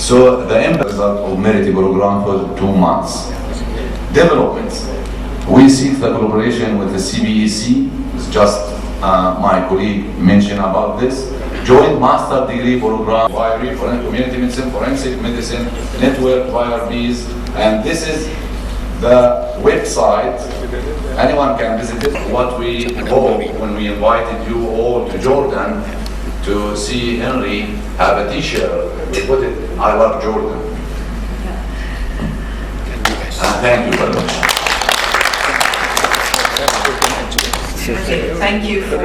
So the impact of merit program for 2 months. Developments. We seek the collaboration with the CBEC. It's just my colleague mentioned about this. Joint master degree program, community medicine, forensic medicine, network VIRBs, and this is the website. Anyone can visit it. What we hope when we invited you all to Jordan to see Henry have a t-shirt, we put it, I love Jordan. And thank you very much. Okay, thank you for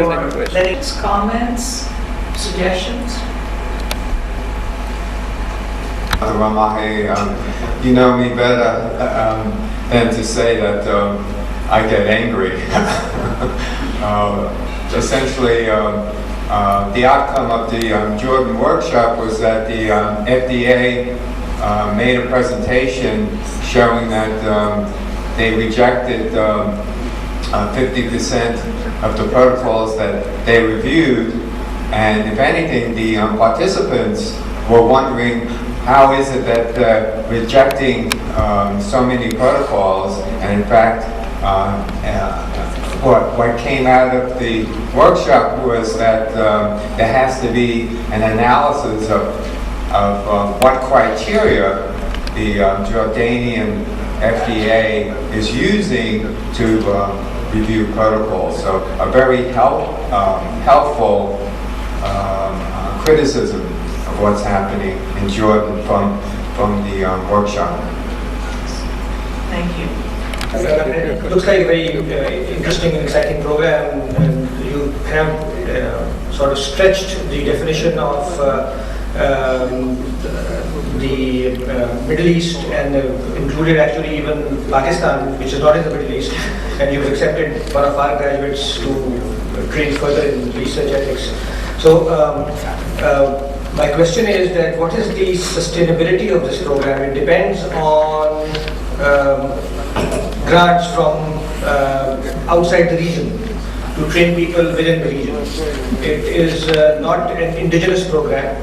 letting us comments, suggestions. Ramahi, you know me better than to say that I get angry. Essentially, the outcome of the Jordan workshop was that the FDA made a presentation showing that they rejected 50% of the protocols that they reviewed, and if anything, the participants were wondering how is it that rejecting so many protocols, and in fact, what came out of the workshop was that there has to be an analysis of what criteria the Jordanian FDA is using to review protocols. So a very helpful criticism of what's happening in Jordan from the workshop. Thank you. It looks like a very interesting and exciting program, and you have sort of stretched the definition of the Middle East and included actually even Pakistan, which is not in the Middle East, and you've accepted one of our graduates to train further in research ethics. So my question is that what is the sustainability of this program? It depends on grants from outside the region to train people within the region. It is not an indigenous program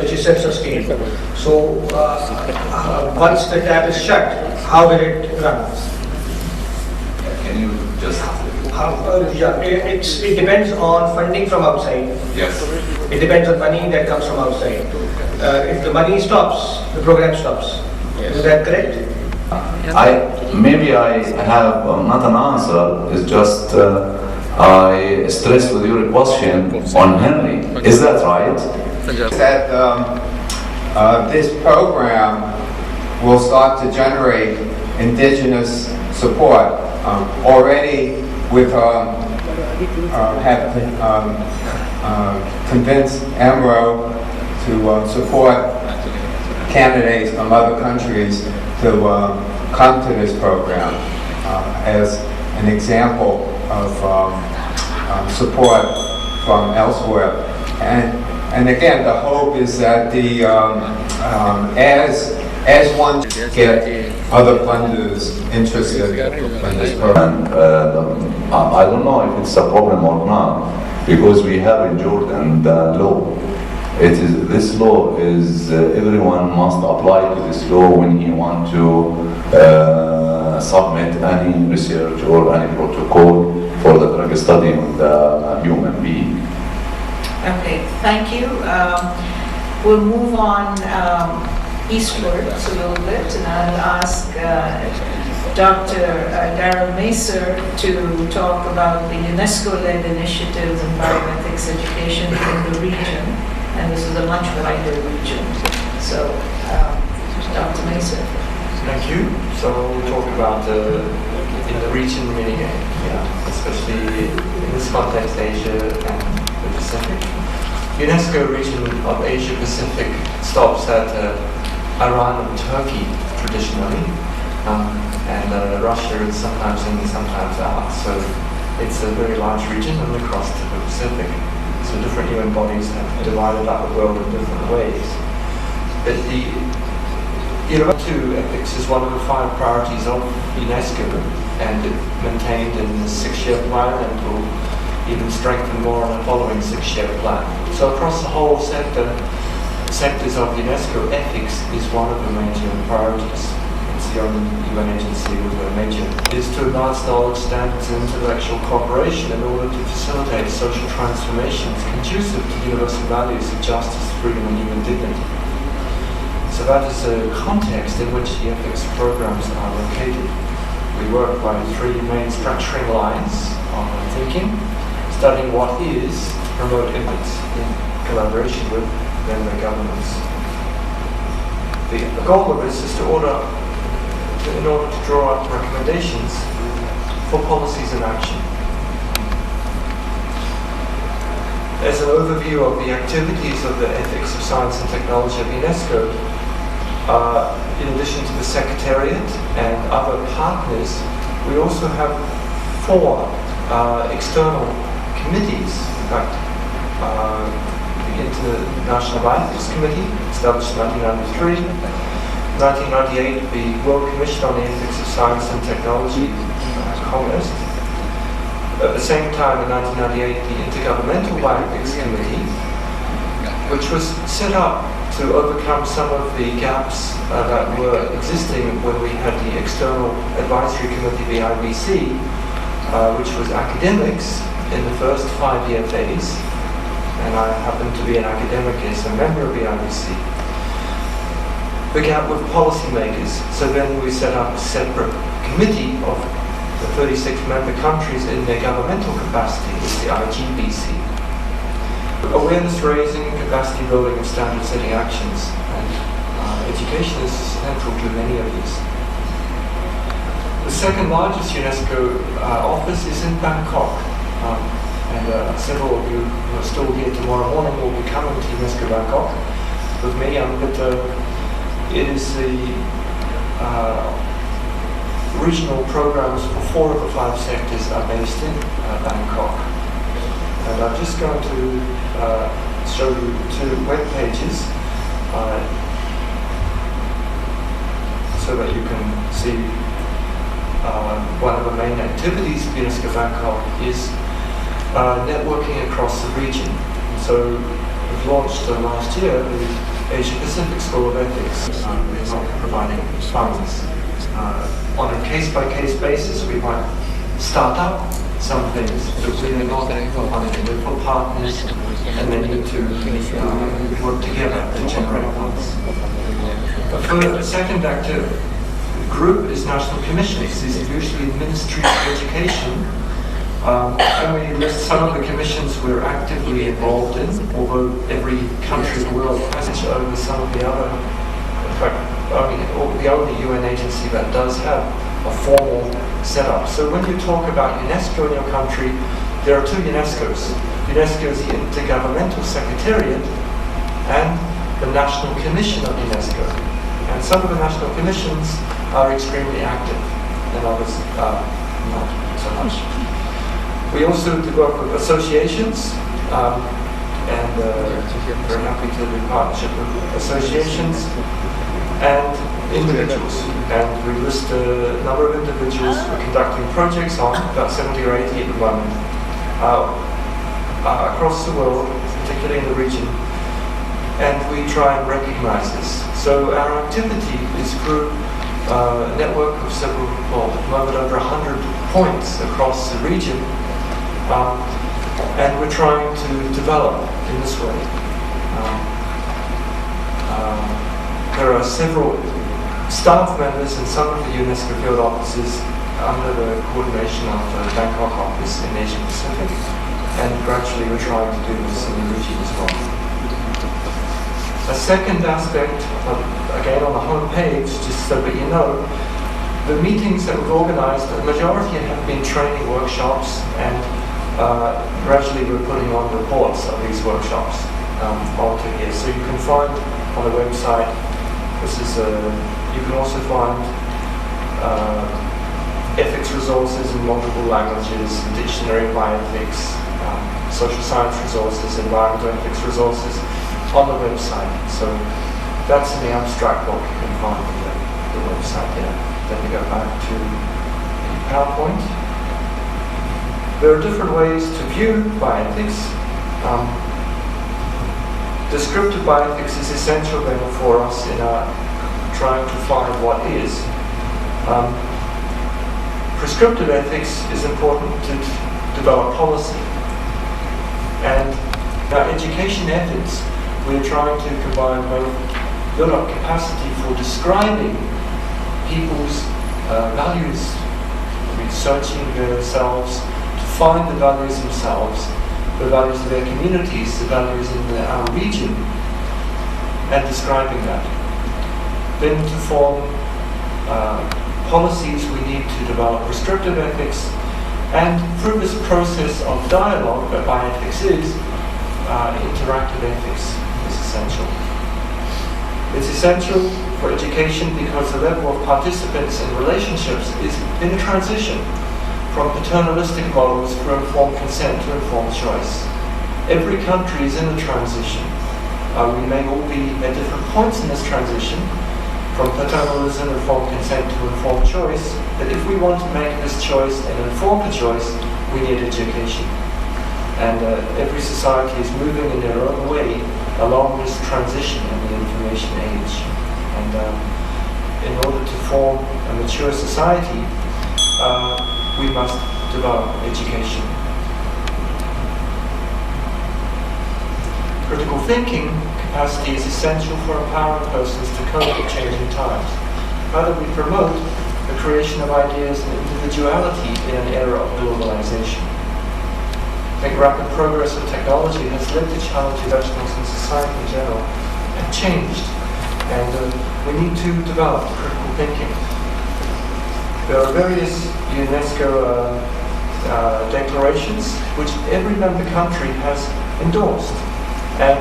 which is self-sustained. So once the tap is shut, how will it run? Can you just... It depends on funding from outside. Yes. It depends on money that comes from outside. If the money stops, the program stops. Yes. Is that correct? Maybe I have not an answer. It's just I stress with your question on Henry. Is that right? That this program will start to generate indigenous support. Already we've have convinced EMRO to support candidates from other countries to come to this program as an example of support from elsewhere. And again, the hope is that the as one get other funders interested in this program. I don't know if it's a problem or not, because we have in Jordan the law. This law is everyone must apply to this law when he want to submit any research or any protocol for the drug study on the human being. Okay, thank you. We'll move on eastwards a little bit, and I'll ask Dr. Darryl Macer to talk about the UNESCO-led initiatives in bioethics education in the region. And this is a much wider region. So, Dr. Macer. Thank you. So we'll talk about in the region, meaning especially in this context, Asia and the Pacific. UNESCO region of Asia Pacific stops at Iran and Turkey traditionally, and Russia is sometimes in, sometimes out. So it's a very large region and across to the Pacific. So different UN bodies have divided up the world in different ways. But the BRT2 ethics is one of the 5 priorities of UNESCO, and it maintained in the 6-year plan and will even strengthen more on the following 6-year plan. So across the whole sector, sectors of UNESCO, ethics is one of the major priorities. It's the only UN agency with a major, is to advance knowledge standards and intellectual cooperation in order to facilitate social transformations conducive to universal values of justice, freedom and human dignity. So that is a context in which the ethics programs are located. We work by three main structuring lines of thinking, studying what is to promote ethics in collaboration with member governments. The goal of this is in order to draw up recommendations for policies and action. As an overview of the activities of the ethics of science and technology of UNESCO, in addition to the Secretariat and other partners, we also have 4 external committees. In fact, the International Bioethics Committee, established in 1993. 1998, the World Commission on the Ethics of Science and Technology, COMEST. At the same time, in 1998, the Intergovernmental Bioethics Committee, which was set up to overcome some of the gaps that were existing when we had the External Advisory Committee, the IBC, which was academics in the first 5-year phase, and I happen to be an academic as a member of the IBC. The gap with policymakers, so then we set up a separate committee of the 36 member countries in their governmental capacity, is the IGBC. Awareness raising, capacity building and standard setting actions, and education is central to many of these. The second largest UNESCO office is in Bangkok, and several of you who are still here tomorrow morning will be coming to UNESCO Bangkok with me, but it is the regional programs for 4 of the 5 sectors are based in Bangkok. And I'm just going to show you 2 web pages so that you can see one of the main activities of UNESCO Bangkok is networking across the region. So we've launched last year the Asia Pacific School of Ethics. We're not providing funds. On a case-by-case basis, we might start up some things, but we are not funding for partners, and they need to work together to generate funds. The second active group is national commissions. These are usually the Ministry of Education. And we list some of the commissions we're actively involved in, although every country in the world has over some of the other, in fact, the only UN agency that does have a formal setup. So when you talk about UNESCO in your country, there are 2 UNESCOs. UNESCO is the Intergovernmental Secretariat and the National Commission of UNESCO. And some of the national commissions are extremely active, and others not so much. We also work with associations, and very happy to do partnership with associations and individuals. And we list a number of individuals we're conducting projects on, about 70 or 80 at the moment, across the world, particularly in the region, and we try and recognize this. So our activity is through a network of several, well, at the moment over 100 points across the region. And we're trying to develop in this way. There are several staff members in some of the UNESCO field offices under the coordination of the Bangkok office in Asia Pacific, and gradually we're trying to do this in the region as well. A second aspect, again on the home page, just so that you know, the meetings that we've organized, the majority have been training workshops, and gradually we're putting on reports of these workshops onto here. So you can find on the website, you can also find ethics resources in multiple languages, dictionary of bioethics, social science resources, environmental ethics resources on the website. So that's in the abstract book you can find on the website here. Then we go back to the PowerPoint. There are different ways to view bioethics. descriptive bioethics is essential then for us in our trying to find what is. Prescriptive ethics is important to develop policy. And in our education ethics, we're trying to combine both build up capacity for describing people's values, researching themselves to find the values themselves, the values of their communities, the values in our region, and describing that. Then to form policies, we need to develop prescriptive ethics, and through this process of dialogue that bioethics is, interactive ethics is essential. It's essential for education because the level of participants and relationships is in a transition from paternalistic models for informed consent to informed choice. Every country is in a transition. We may all be at different points in this transition, from paternalism, informed consent to informed choice, but if we want to make this choice an informed choice, we need education. And every society is moving in their own way along this transition in the information age. And in order to form a mature society, we must develop education. Critical thinking capacity is essential for empowering persons to cope with changing times. How do we promote the creation of ideas and individuality in an era of globalization? I think rapid progress of technology has led to challenges in society in general and changed. And we need to develop critical thinking. There are various UNESCO declarations which every member country has endorsed. And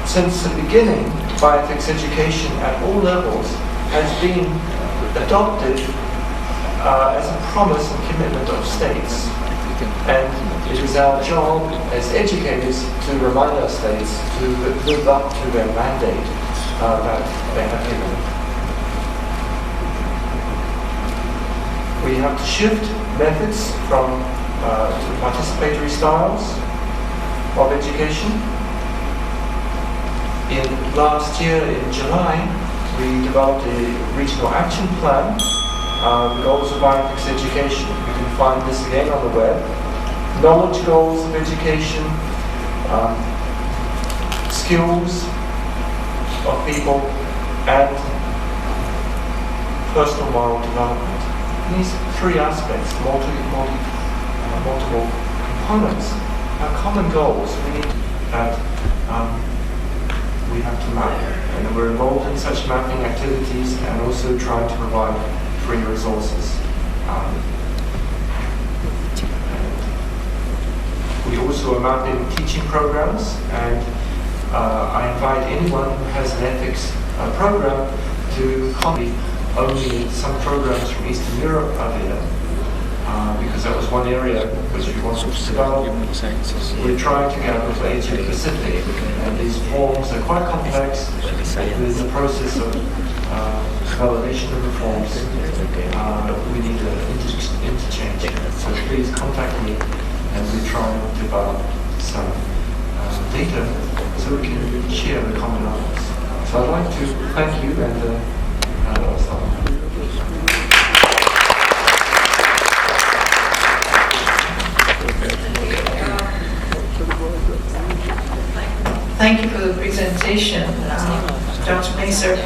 since the beginning, bioethics education at all levels has been adopted as a promise and commitment of states. And it is our job as educators to remind our states to live up to their mandate that they have given. We have to shift methods from to participatory styles of education. In last year, in July, we developed a regional action plan, the goals of bioethics education. You can find this again on the web. Knowledge goals of education, skills of people, and personal moral development. These three aspects, multiple components, are common goals we need we have to map. And we're involved in such mapping activities and also trying to provide free resources. We also are mapping teaching programs, and I invite anyone who has an ethics program to copy only some programs from Eastern Europe are there, because that was one area which we wanted to develop. We're trying to get with Asia Pacific, and these forms are quite complex. There's a process of validation of reforms. We need an interchange. So please contact me, and we try and develop some data so we can share the common knowledge. So I'd like to thank you, and I'll stop. Thank you for the presentation, Dr. Maser.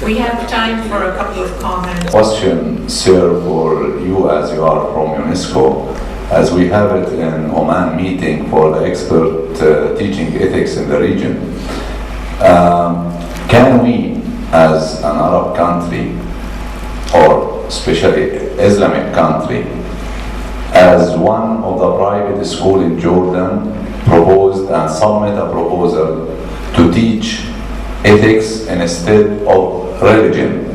We have time for a couple of comments. Question, sir, for you as you are from UNESCO, as we have it in Oman meeting for the expert teaching ethics in the region. Can we, as an Arab country, or especially Islamic country, as one of the private schools in Jordan, proposed and submit a proposal to teach ethics instead of religion?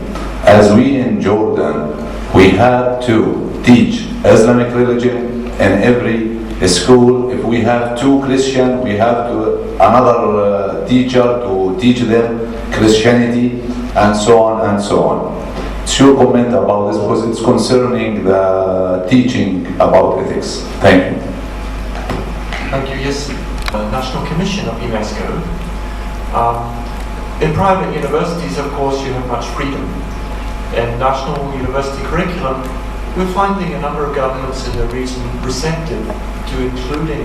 As we in Jordan, we have to teach Islamic religion in every school. If we have two Christian, we have to another teacher to teach them Christianity, and so on and so on. What's your comment about this, because it's concerning the teaching about ethics? Thank you. Thank you. Yes, National Commission of UNESCO. In private universities, of course, you have much freedom. In national university curriculum, we're finding a number of governments in the region receptive to including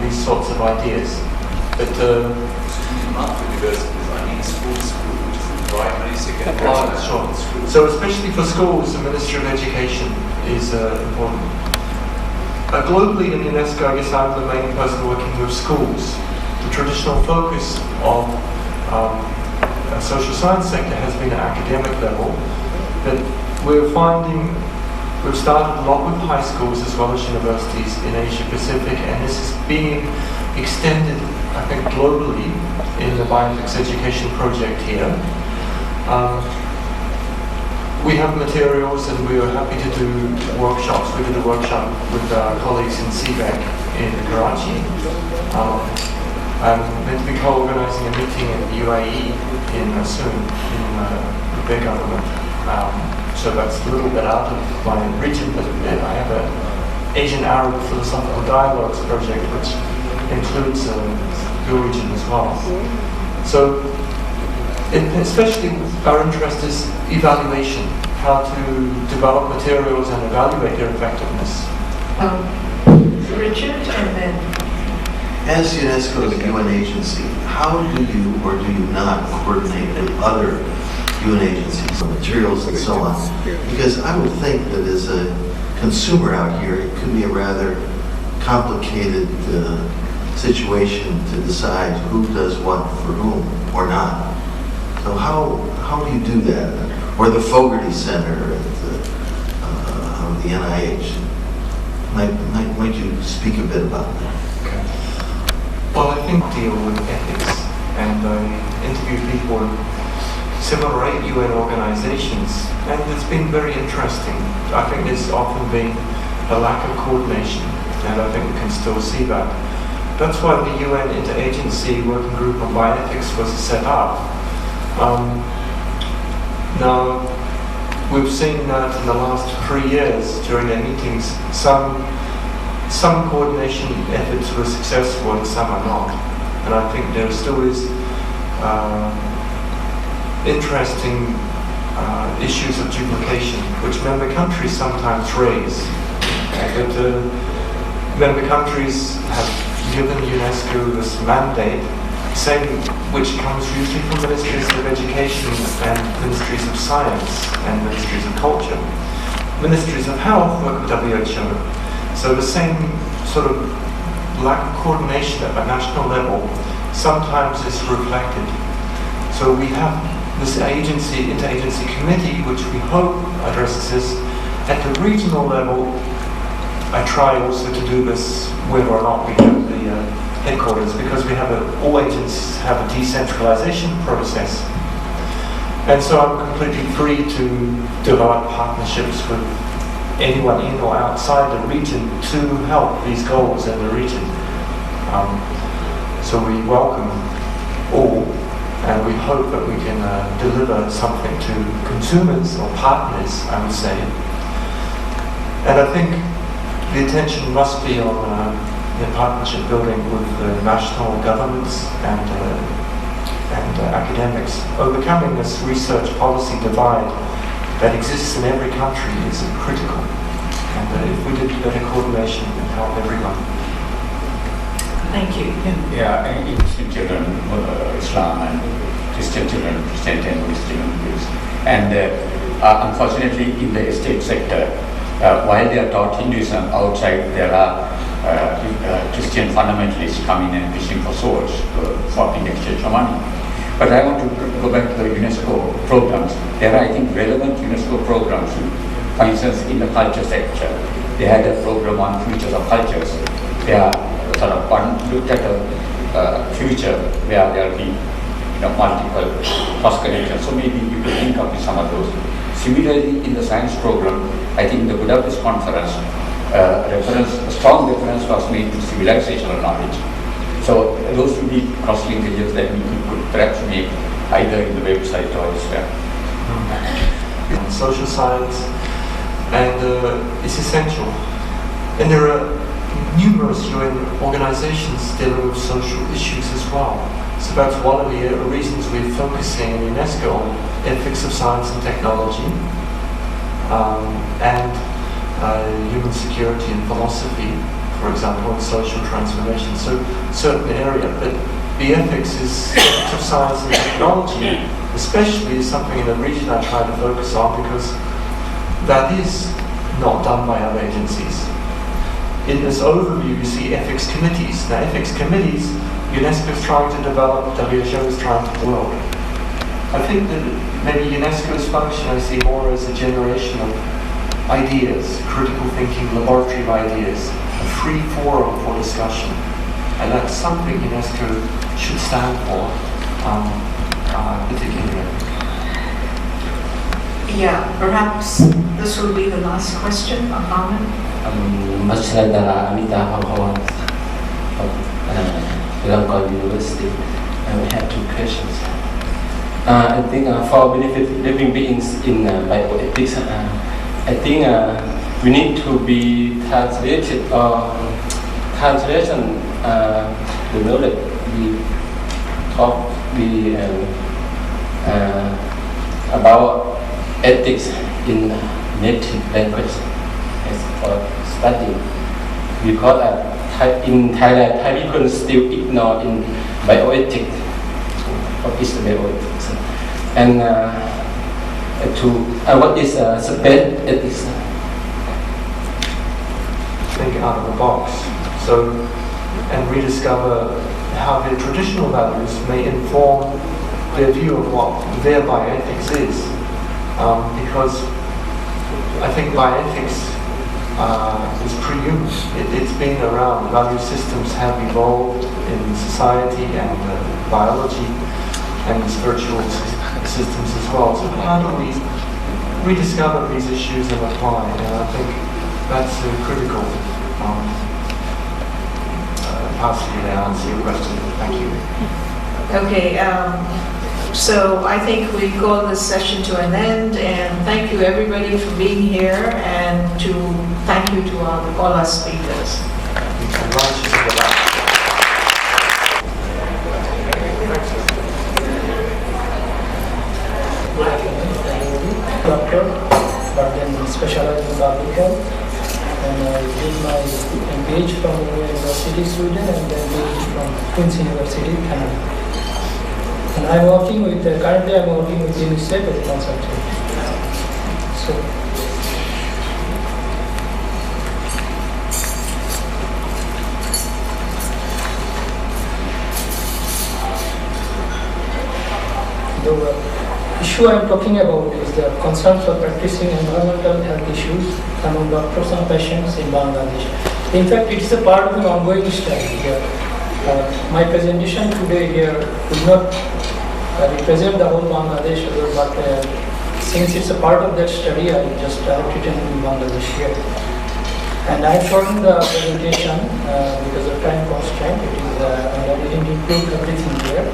these sorts of ideas. But Not universities, I mean schools, which is primary, secondary. sure. So especially for schools, the Ministry of Education is important. Globally in UNESCO, I guess I'm the main person working with schools. The traditional focus of a social science sector has been at academic level, but we're finding we've started a lot with high schools as well as universities in Asia Pacific, and this is being extended, I think, globally in the Bioethics education project here. We have materials and we are happy to do workshops. We did a workshop with our colleagues in CBEC in Karachi. I'm meant to be co-organizing a meeting in the UAE soon with their government. So that's a little bit out of my region, but I have an Asian Arab Philosophical Dialogues project which includes your region as well. So especially our interest is evaluation, how to develop materials and evaluate their effectiveness. Richard, and then As UNESCO's UN agency, how do you or do you not coordinate with other UN agencies on materials and so on? Because I would think that as a consumer out here, it could be a rather complicated situation to decide who does what for whom or not. So how do you do that? Or the Fogarty Center of the NIH? Might you speak a bit about that? Okay. Well, I think I deal with ethics, and I interview people in 7 or 8 UN organizations, and it's been very interesting. I think there's often been a lack of coordination, and I think we can still see that. That's why the UN Interagency Working Group on Bioethics was set up. Now, we've seen that in the last 3 years during their meetings, some coordination efforts were successful and some are not. And I think there still is interesting issues of duplication, which member countries sometimes raise. But member countries have given UNESCO this mandate, which comes usually from ministries of education and ministries of science and ministries of culture. Ministries of health work with WHO. So the same sort of lack of coordination at the national level sometimes is reflected. So we have this interagency committee, which we hope addresses this. At the regional level, I try also to do this whether or not we have the headquarters, because we have all agencies have a decentralization process. And so I'm completely free to develop partnerships with anyone in or outside the region to help these goals in the region. So we welcome all, and we hope that we can deliver something to consumers or partners, I would say. And I think the attention must be on partnership building with national governments and academics. Overcoming this research policy divide that exists in every country is critical. And if we did better coordination, it would help everyone. thank you. Yeah, in Muslim children, Islam, and Christian children, Christian and Muslim Jews. And unfortunately, in the estate sector, while they are taught Hinduism outside, there are Christian fundamentalists coming and fishing for swords for the exchange of money. But I want to go back to the UNESCO programs. There are, I think, relevant UNESCO programs. For instance, in the culture sector, they had a program on futures of cultures. They are sort of looked at a future where there will be multiple cross connections. So maybe you could link up with some of those. Similarly, in the science program, I think the Budapest conference, a strong reference was made to civilizational knowledge. So those would be cross linkages that we could perhaps make either in the website or elsewhere. Social science, and it's essential. And there are numerous UN organizations dealing with social issues as well. So that's one of the reasons we're focusing in UNESCO on ethics of science and technology, and human security and philosophy, for example, and social transformation. So certain area, but the ethics is ethics of science and technology, especially, is something in the region I try to focus on, because that is not done by other agencies. In this overview, you see ethics committees. Now, ethics committees, UNESCO is trying to develop, WHO is trying to build. I think that maybe UNESCO's function I see more as a generation of ideas, critical thinking, laboratory of ideas, a free forum for discussion. And that's something UNESCO should stand for, particularly. Yeah, perhaps this will be the last question, a comment? Much like the Amita Howard Chulalongkorn University, we have two questions. I think for benefit living beings in bioethics, I think we need to be translated or translation the knowledge we talk about ethics in native language for study, because in Thailand, Thai people still ignore in bioethics, what is the bioethics, and what is space ethics? Think out of the box. So, and rediscover how their traditional values may inform their view of what their bioethics is. Because I think bioethics is pre-human. It's been around. Value systems have evolved in society and biology and spiritual systems as well. So how do we rediscover these issues and apply? And I think that's critical. Possibly to answer your question. Thank you. Okay, so I think we call this session to an end, and thank you everybody for being here, and thank you to all our speakers. Doctor, but then specialized in public health. And I did my MPH from University Sweden and then PhD from Queen's University, Canada. And I'm working with, currently I'm working with UNICEF as a consultant. So, the issue I'm talking about is the concern for practicing environmental health issues among doctors and patients in Bangladesh. In fact, it's a part of an ongoing study here. My presentation today here will not represent the whole Bangladesh, but since it's a part of that study, I just directed it in Bangladesh here. And I'm shortening the presentation because of time constraint. I didn't include everything here.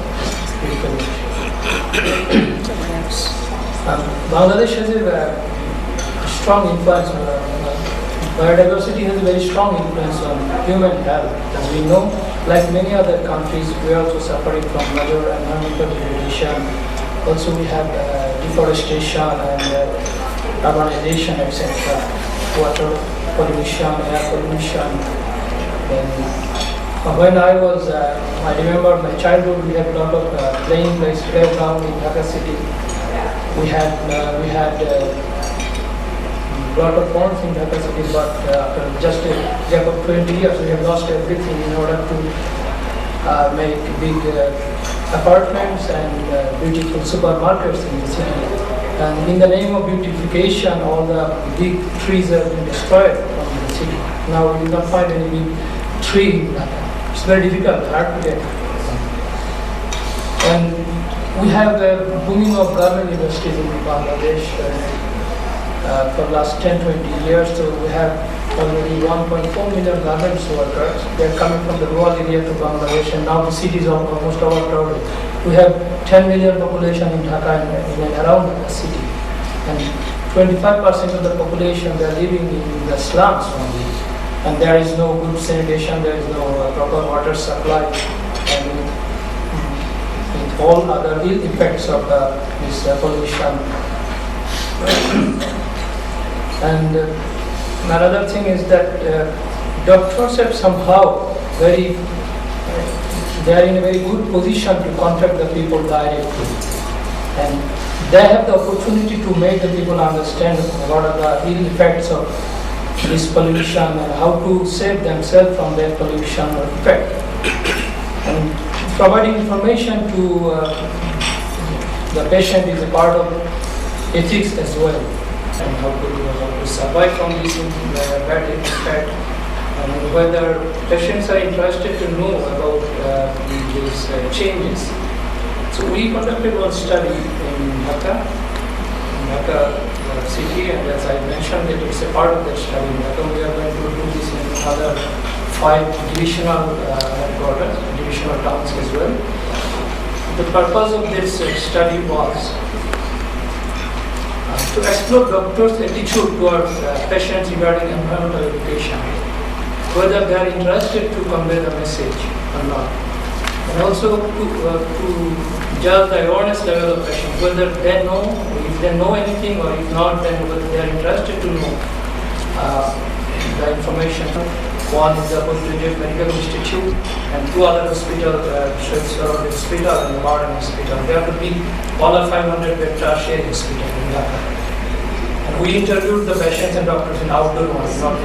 Bangladesh has a strong influence biodiversity has a very strong influence on human health. As we know, like many other countries, we are also suffering from major environmental degradation. Also, we have deforestation and urbanization, etc. Water pollution, air pollution. When I was, I remember my childhood, we had a lot of playing place, playground in Dhaka city. We had a lot of ponds in Dhaka city, but after just a gap of 20 years, we have lost everything in order to make big apartments and beautiful supermarkets in the city. And in the name of beautification, all the big trees have been destroyed from the city. Now you will not find any big tree in Dhaka. It's very difficult, hard to get. And we have a booming of garment industries in Bangladesh for the last 10-20 years. So we have already 1.4 million garments workers. They are coming from the rural area to Bangladesh, and now the cities are almost overcrowded. We have 10 million population in Dhaka and around the city. And 25% of the population, they are living in the slums only. and there is no good sanitation, there is no proper water supply, and with all other ill effects of this pollution. And another thing is that doctors have somehow they are in a very good position to contact the people directly, and they have the opportunity to make the people understand what are the ill effects of this pollution and how to save themselves from that pollution or effect. And providing information to the patient is a part of ethics as well, and how to survive from this bad effect, and whether patients are interested to know about these changes. So we conducted one study in Dhaka city, and as I mentioned, it is a part of the study. In Dhaka, we are going to do this in other 5 divisional headquarters, divisional towns as well. The purpose of this study was to explore doctors' attitude towards patients regarding environmental education, whether they are interested to convey the message or not, and also to judge the awareness level of patients, whether they know, if they know anything, or if not, then whether they are interested to know the information. One is the Postgraduate Medical Institute, and 2 other hospitals, Shwetswar Hospital and the Modern Hospital. They are to be all of 500-bed tertiary hospital in Dhaka. And we interviewed the patients and doctors in outdoor ones, not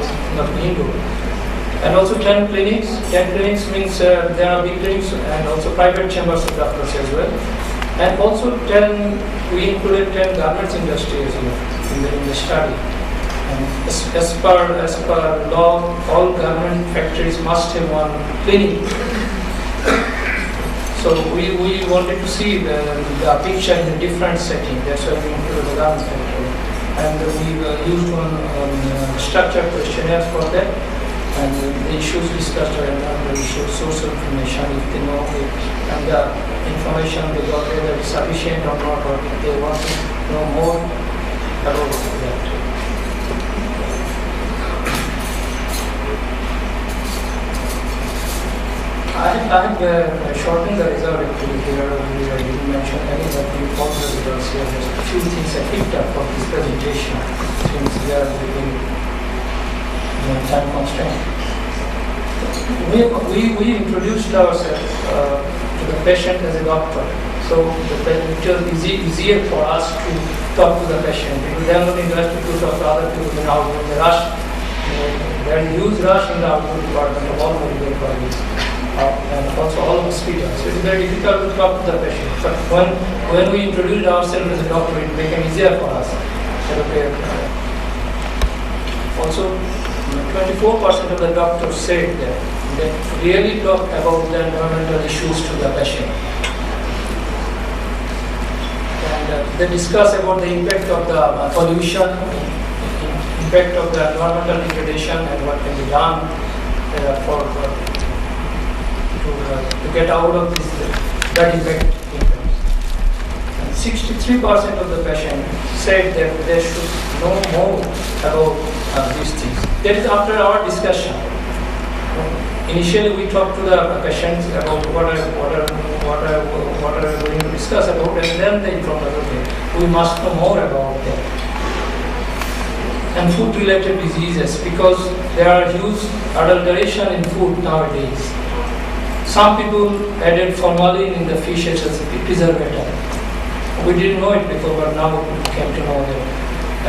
indoor. And also 10 clinics. 10 clinics means there are big clinics and also private chambers of doctors as well. And also we included 10 garments industry as well in the study. And as per law, all garment factories must have one clinic. So we wanted to see the picture in a different setting. That's why we included the garment factory. And we used one structured questionnaires for that. And the issues discussed are environmental issues, source of information, if they know it, and the information they got whether it's sufficient or not, or if they want to know more about that. I have shortened the result actually here. We didn't mention any of the important results here. Just a few things I picked up from this presentation, since we are within time constraint. We introduced ourselves to the patient as a doctor. So it was easier for us to talk to the patient, because they are not interested to talk to other people in outdoor. The rush, there is huge rush in the outdoor department of all medical colleges. And also all hospitals. So it's very difficult to talk to the patient. But when we introduced ourselves as a doctor, it became easier for us. Also, 24% of the doctors said that they really talk about the environmental issues to the patient. And they discuss about the impact of the pollution, impact of the environmental degradation, and what can be done to get out of this bad effect. 63% of the patients said that they should know more about these things. That is after our discussion. Initially, we talked to the patients about what are we going to discuss about, and then they informed us, okay, we must know more about that. And food-related diseases, because there are huge adulteration in food nowadays. Some people added formalin in the fish as a preservative. We didn't know it before, but now we came to know that.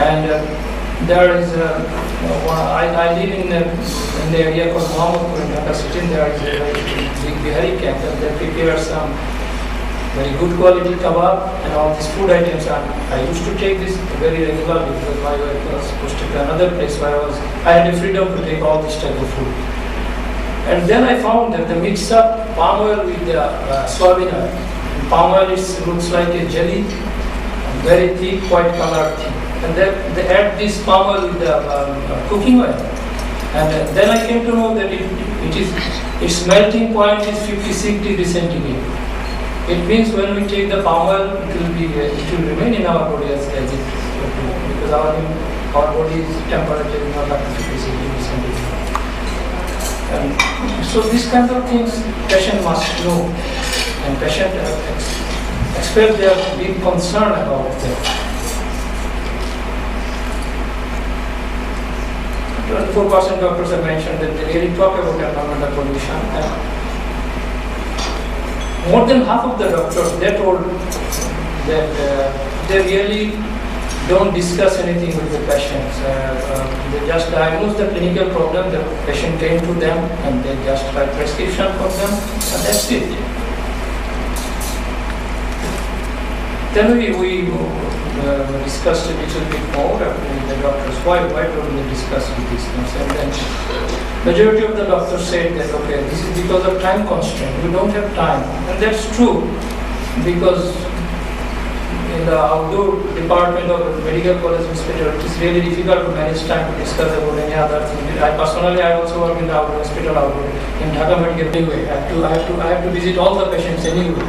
And there is I live in the area called Moazam in Dhaka city. There is a very big Bihari camp, and they prepare some very good quality kebab and all these food items. And I used to take this very regularly because my wife was posted to another place where I had the freedom to take all this type of food. And then I found that they mix up palm oil with the soybean oil. Palm oil looks like a jelly, very thick, white colored thing. And they add this palm oil with the cooking oil. And then I came to know that its melting point is 56 degrees centigrade. It means when we take the palm oil, it will remain in our body as it, because our body is temperature is not up to 56 degrees centigrade. So these kinds of things patient must know, and patient express their deep concern about them. 24% doctors have mentioned that they really talk about environmental pollution. More than half of the doctors, they told that they really don't discuss anything with the patients. They just diagnose the clinical problem, the patient came to them and they just write prescription for them, and that's it. Then we discussed a little bit more with the doctors, why don't we discuss these things? And then majority of the doctors said that, okay, this is because of time constraint, we don't have time. And that's true, because in the outdoor department of the medical college hospital, it is really difficult to manage time to discuss about any other thing. I also work in the outdoor hospital outdoor in Dhaka Medical. Anyway, I have to visit all the patients anyway.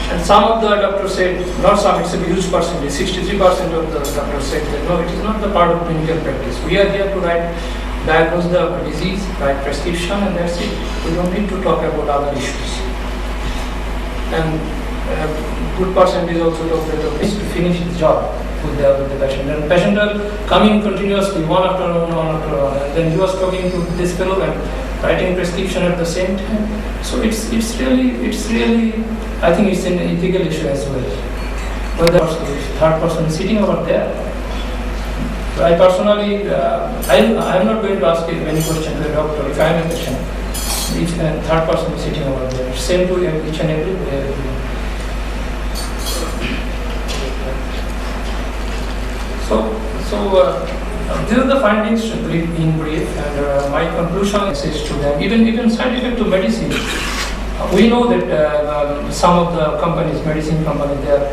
And some of the doctors said, not some, it's a huge percentage, 63% of the doctors said that no, it is not the part of clinical practice. We are here to diagnose the disease, write prescription, and that's it. We don't need to talk about other issues. And a good percentage also talk that needs to finish his job with the patient. And the patient are coming continuously, one after one. And then he was talking to this fellow and writing prescription at the same time. So it's really, I think it's an ethical issue as well. Whether the third person is sitting over there. So I personally, I am not going to ask any question to the doctor if I am a patient. Each third person is sitting over there. Same to each and every. These are the findings in brief, and my conclusion is to them. Even side effect to medicine. We know that some of the companies, medicine companies, they are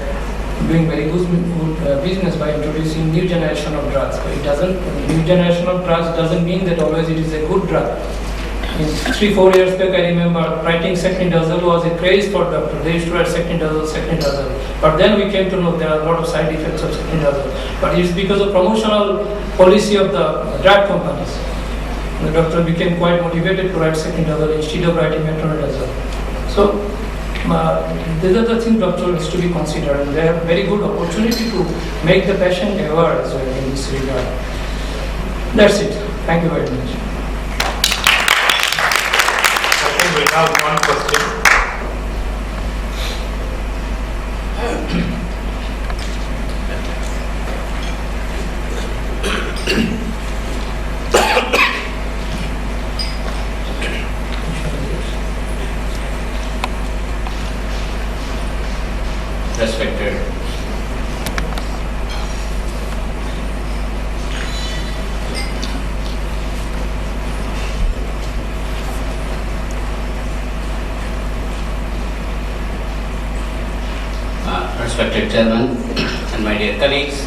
doing very good business by introducing new generation of drugs. But new generation of drugs doesn't mean that always it is a good drug. In 3-4 years back, I remember writing sectinidazole was a craze for doctors. They used to write sectinidazole. But then we came to know there are a lot of side effects of sectinidazole. But it's because of promotional policy of the drug companies. The doctor became quite motivated to write sectinidazole instead of writing metronidazole. So these are the things doctor has to be considered, and they have very good opportunity to make the patient aware as well in this regard. That's it. Thank you very much. We have one question. Respected respected Chairman and my dear colleagues,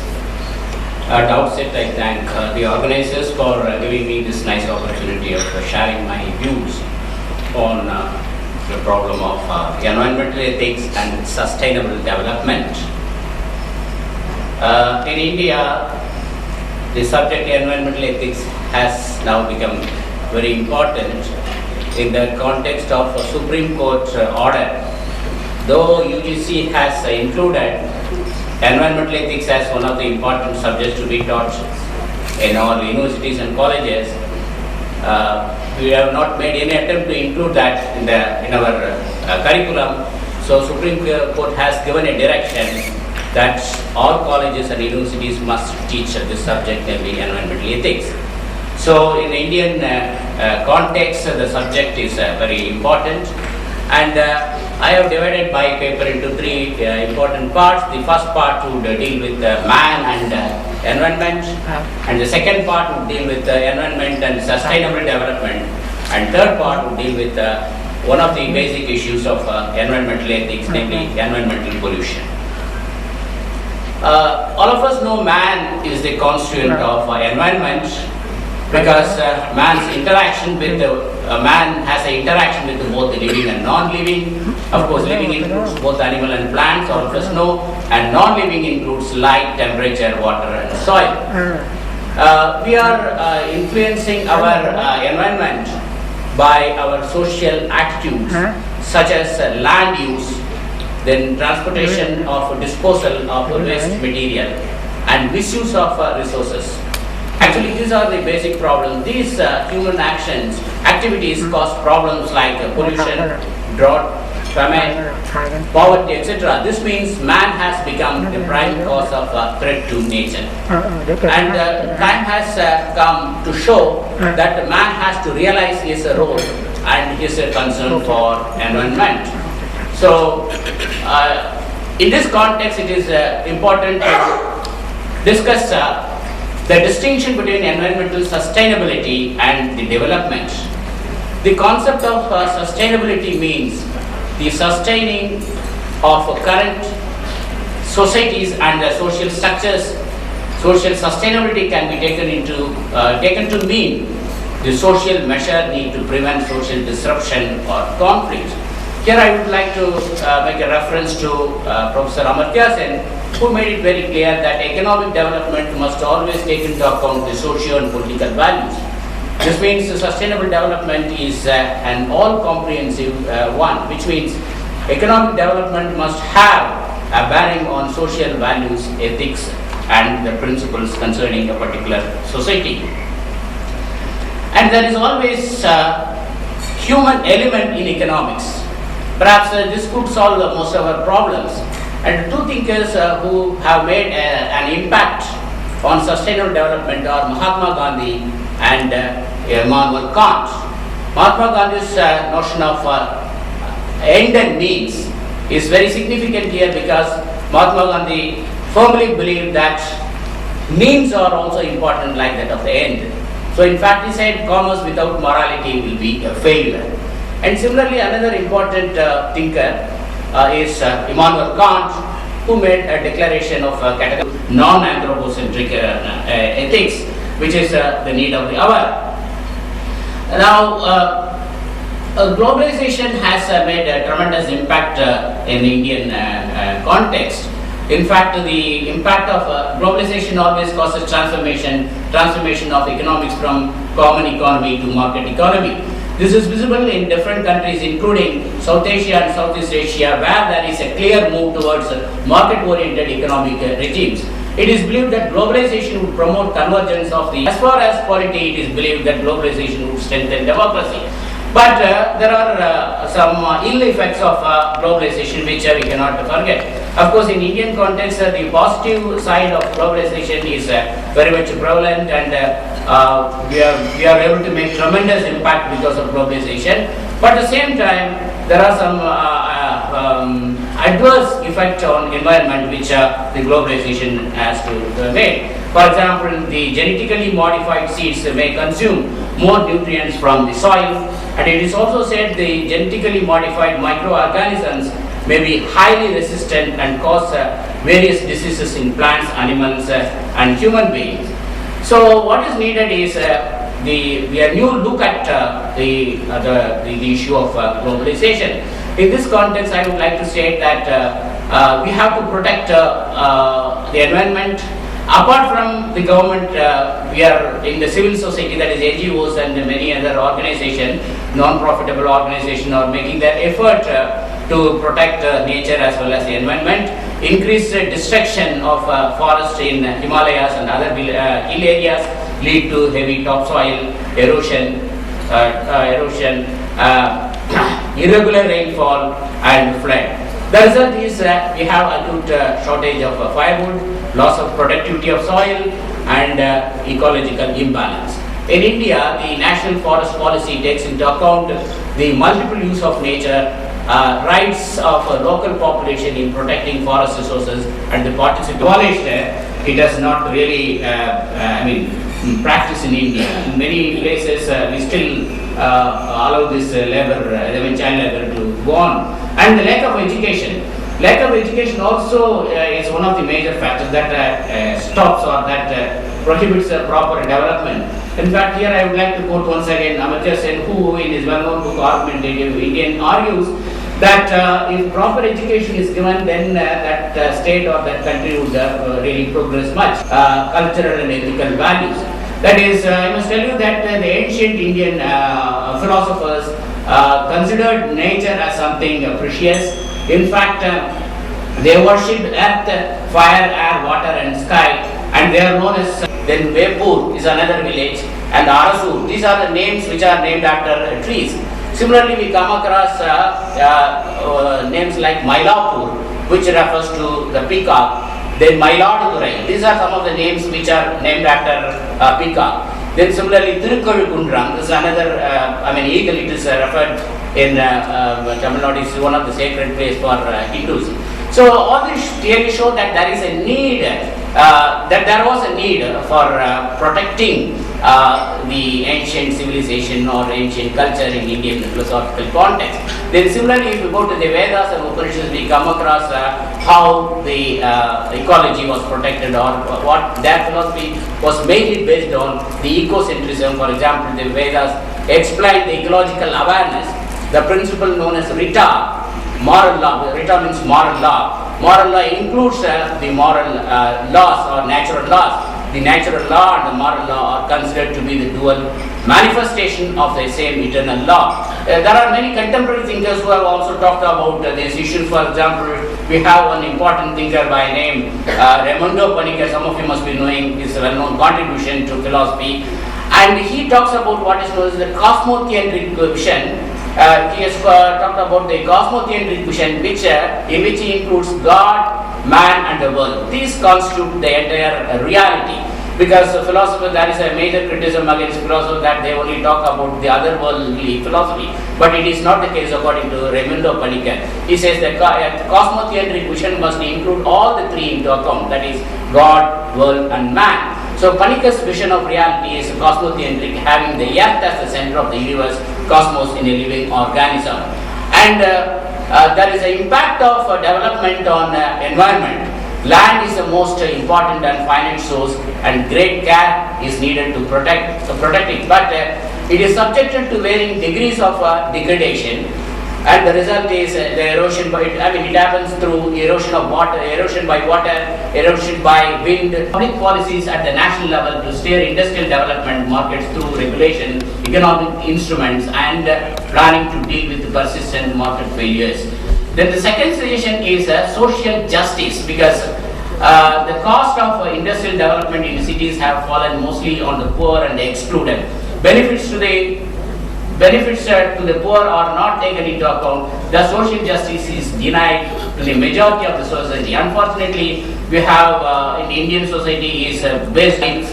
at outset I thank the organizers for giving me this nice opportunity of sharing my views on the problem of environmental ethics and sustainable development. In India, the subject environmental ethics has now become very important in the context of a Supreme Court order. Though UGC has included environmental ethics as one of the important subjects to be taught in our universities and colleges, we have not made any attempt to include that in our curriculum. So Supreme Court has given a direction that all colleges and universities must teach this subject, namely environmental ethics. So in the Indian context, the subject is very important, and I have divided my paper into three important parts. The first part would deal with man and environment, and the second part would deal with environment and sustainable development, and third part would deal with one of the basic issues of environmental ethics, namely environmental pollution. All of us know man is the constituent of environment, because man's interaction with man has an interaction with both the living and non-living. Of course, living includes both animal and plants, all of us know, and non-living includes light, temperature, water and soil. We are influencing our environment by our social attitudes, such as land use, then transportation of disposal of waste material, and misuse of resources. Actually, these are the basic problems. These human activities cause problems like pollution, drought, famine, poverty, etc. This means man has become the prime cause of threat to nature. And time has come to show that man has to realize his role and his concern for environment. So, in this context, it is important to discuss the distinction between environmental sustainability and the development. The concept of sustainability means the sustaining of current societies and social structures. Social sustainability can be taken to mean the social measure need to prevent social disruption or conflict. Here I would like to make a reference to Professor Amartya Sen, who made it very clear that economic development must always take into account the socio and political values. This means sustainable development is an all-comprehensive one, which means economic development must have a bearing on social values, ethics, and the principles concerning a particular society. And there is always a human element in economics. Perhaps this could solve most of our problems. And two thinkers who have made an impact on sustainable development are Mahatma Gandhi and Immanuel Kant. Mahatma Gandhi's notion of end and means is very significant here because Mahatma Gandhi firmly believed that means are also important like that of the end. So in fact he said commerce without morality will be a failure. And similarly another important thinker is Immanuel Kant, who made a declaration of non-anthropocentric ethics, which is the need of the hour. Now, globalization has made a tremendous impact in the Indian context. In fact, the impact of globalization always causes transformation of economics from common economy to market economy. This is visible in different countries, including South Asia and Southeast Asia, where there is a clear move towards market-oriented economic regimes. It is believed that globalization would promote convergence of the. As far as polity, it is believed that globalization would strengthen democracy. But there are some ill effects of globalization which we cannot forget. Of course, in Indian context, the positive side of globalization is very much prevalent, and we are able to make tremendous impact because of globalization. But at the same time, there are some adverse effects on environment which the globalization has to make. For example, the genetically modified seeds may consume more nutrients from the soil, and it is also said the genetically modified microorganisms may be highly resistant and cause various diseases in plants, animals, and human beings. So what is needed is a new look at the issue of globalization. In this context, I would like to state that we have to protect the environment. Apart from the government, we are in the civil society, that is NGOs and many other organizations, non-profitable organizations are making their effort to protect nature as well as the environment. Increased destruction of forests in Himalayas and other hill areas lead to heavy topsoil erosion, irregular rainfall and flood. The result is we have acute shortage of firewood, loss of productivity of soil, and ecological imbalance. In India, the National Forest Policy takes into account the multiple use of nature, rights of local population in protecting forest resources, and the participation. It does not really, practice in India. In many places, we still allow this child labor to go on. And the lack of education. Lack of education also is one of the major factors that stops or that prohibits proper development. In fact, here I would like to quote once again Amartya Sen, who in his well-known book Argumentative Indian argues that if proper education is given, then that state or that country would really progress much. Cultural and ethical values. That is, I must tell you that the ancient Indian philosophers considered nature as something precious. In fact, they worshipped earth, fire, air, water and sky, and they are known as, then Vepur is another village, and Arasu. These are the names which are named after trees. Similarly, we come across names like Mylapur, which refers to the peacock. Then Myiladurai. These are some of the names which are named after peacock. Then similarly, Tirukazhundram is another, eagle. It is referred in Tamil Nadu. Is one of the sacred places for Hindus. So all this clearly show that there is a need, that there was a need for protecting the ancient civilization or ancient culture in Indian philosophical context. Then similarly, if we go to the Vedas and Upanishads, we come across how the ecology was protected, or what their philosophy was mainly based on the ecocentrism. For example, the Vedas explain the ecological awareness, the principle known as Rita, moral law. Rita means moral law. Moral law includes the moral laws or natural laws. The natural law and the moral law are considered to be the dual manifestation of the same eternal law. There are many contemporary thinkers who have also talked about these issues. For example, we have one important thinker by name Raimundo Panikkar. Some of you must be knowing his well-known contribution to philosophy. And he talks about what is known as the cosmotheantric vision. He has talked about the cosmotheantric vision, in which he includes God, man and the world. These constitute the entire reality. Because philosophers, there is a major criticism against philosophers that they only talk about the otherworldly philosophy. But it is not the case according to Raimundo Panikkar. He says that cosmotheantric vision must include all the three into account, that is God, world and man. So Panikkar's vision of reality is cosmotheantric, having the earth as the center of the universe, cosmos in a living organism. And there is an impact of development on environment. Land is the most important and finite source, and great care is needed to protect it. But it is subjected to varying degrees of degradation, and the result is the erosion by, it happens through erosion of water, erosion by water, erosion by wind. Public policies at the national level to steer industrial development markets through regulation, economic instruments, and planning to deal with persistent market failures. Then the second suggestion is social justice, because the cost of industrial development in cities have fallen mostly on the poor and the excluded. Benefits to the poor are not taken into account. The social justice is denied to the majority of the society. Unfortunately, we have in Indian society is based on,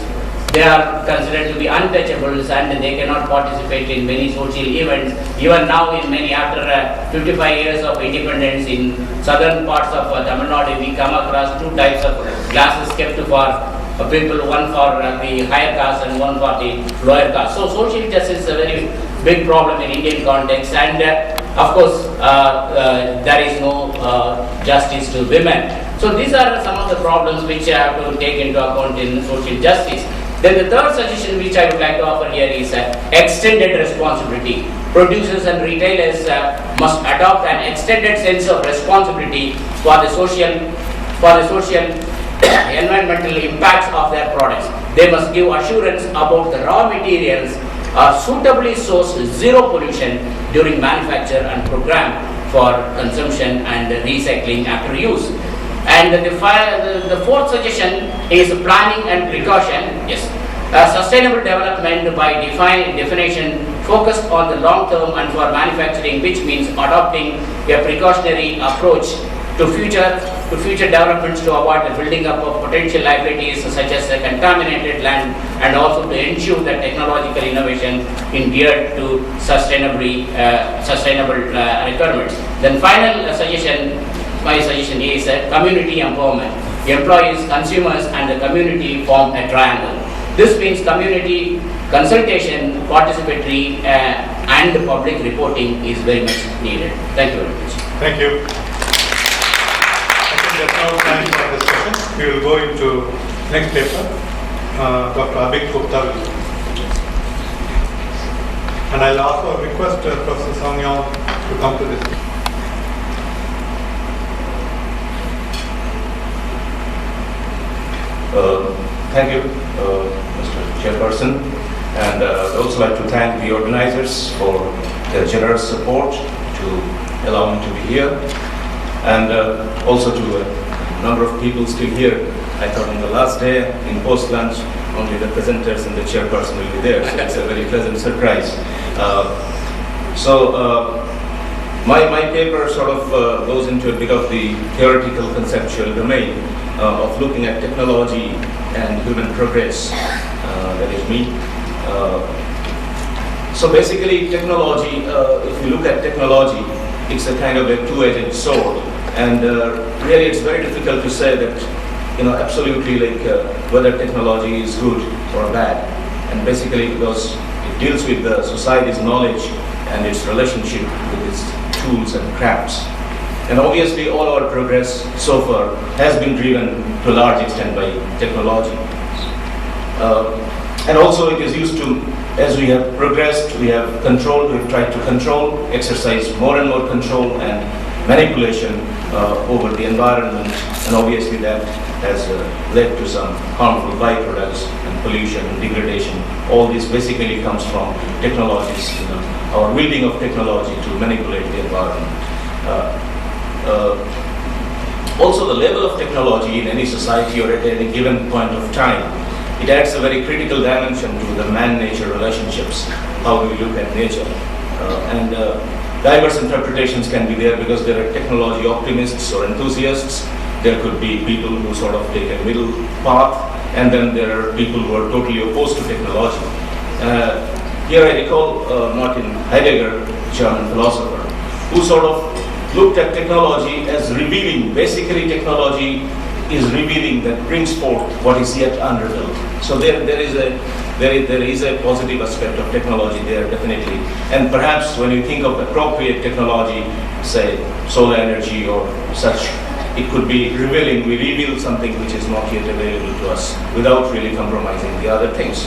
they are considered to be untouchables and they cannot participate in many social events. Even now, in many, after 55 years of independence in southern parts of Tamil Nadu, we come across two types of classes kept for people, one for the higher caste and one for the lower caste. So social justice is a very big problem in Indian context, and of course there is no justice to women. So these are some of the problems which I have to take into account in social justice. Then the third suggestion which I would like to offer here is extended responsibility. Producers and retailers must adopt an extended sense of responsibility for the social environmental impacts of their products. They must give assurance about the raw materials are suitably sourced, zero pollution during manufacture, and program for consumption and recycling after use. And the fourth suggestion is planning and precaution. Yes, sustainable development by definition focused on the long term and for manufacturing, which means adopting a precautionary approach to future developments to avoid the building up of potential liabilities such as contaminated land, and also to ensure that technological innovation is geared to sustainable requirements. Then final suggestion. My suggestion is community empowerment. Employees, consumers and the community form a triangle. This means community consultation, participatory and public reporting is very much needed. Thank you very much. Thank you. I think that's now time for discussion. We will go into next paper. Dr. Abhik Gupta will. And I'll also request Professor Yong to come to this. Thank you, Mr. Chairperson. And I'd also like to thank the organizers for their generous support to allow me to be here. And also to a number of people still here. I thought on the last day in post-lunch, only the presenters and the chairperson will be there. So it's a very pleasant surprise. My paper sort of goes into a bit of the theoretical conceptual domain of looking at technology and human progress. That is me. So basically technology, if you look at technology, it's a kind of a two-edged sword. And really it's very difficult to say that, absolutely whether technology is good or bad. And basically because it deals with the society's knowledge and its relationship with its tools and crafts. And obviously all our progress so far has been driven to a large extent by technology. And also it is used to, as we have progressed, we have tried to control, exercise more and more control and manipulation over the environment, and obviously that has led to some harmful byproducts and pollution and degradation. All this basically comes from technologies, our wielding of technology to manipulate the environment. Also the level of technology in any society or at any given point of time, it adds a very critical dimension to the man-nature relationships, how do we look at nature. And diverse interpretations can be there because there are technology optimists or enthusiasts. There could be people who sort of take a middle path, and then there are people who are totally opposed to technology. Here I recall Martin Heidegger, German philosopher, who sort of looked at technology as revealing, basically technology is revealing, that brings forth what is yet unrevealed. So there is a positive aspect of technology there, definitely. And perhaps when you think of appropriate technology, say solar energy or such, it could be revealing. We reveal something which is not yet available to us without really compromising the other things.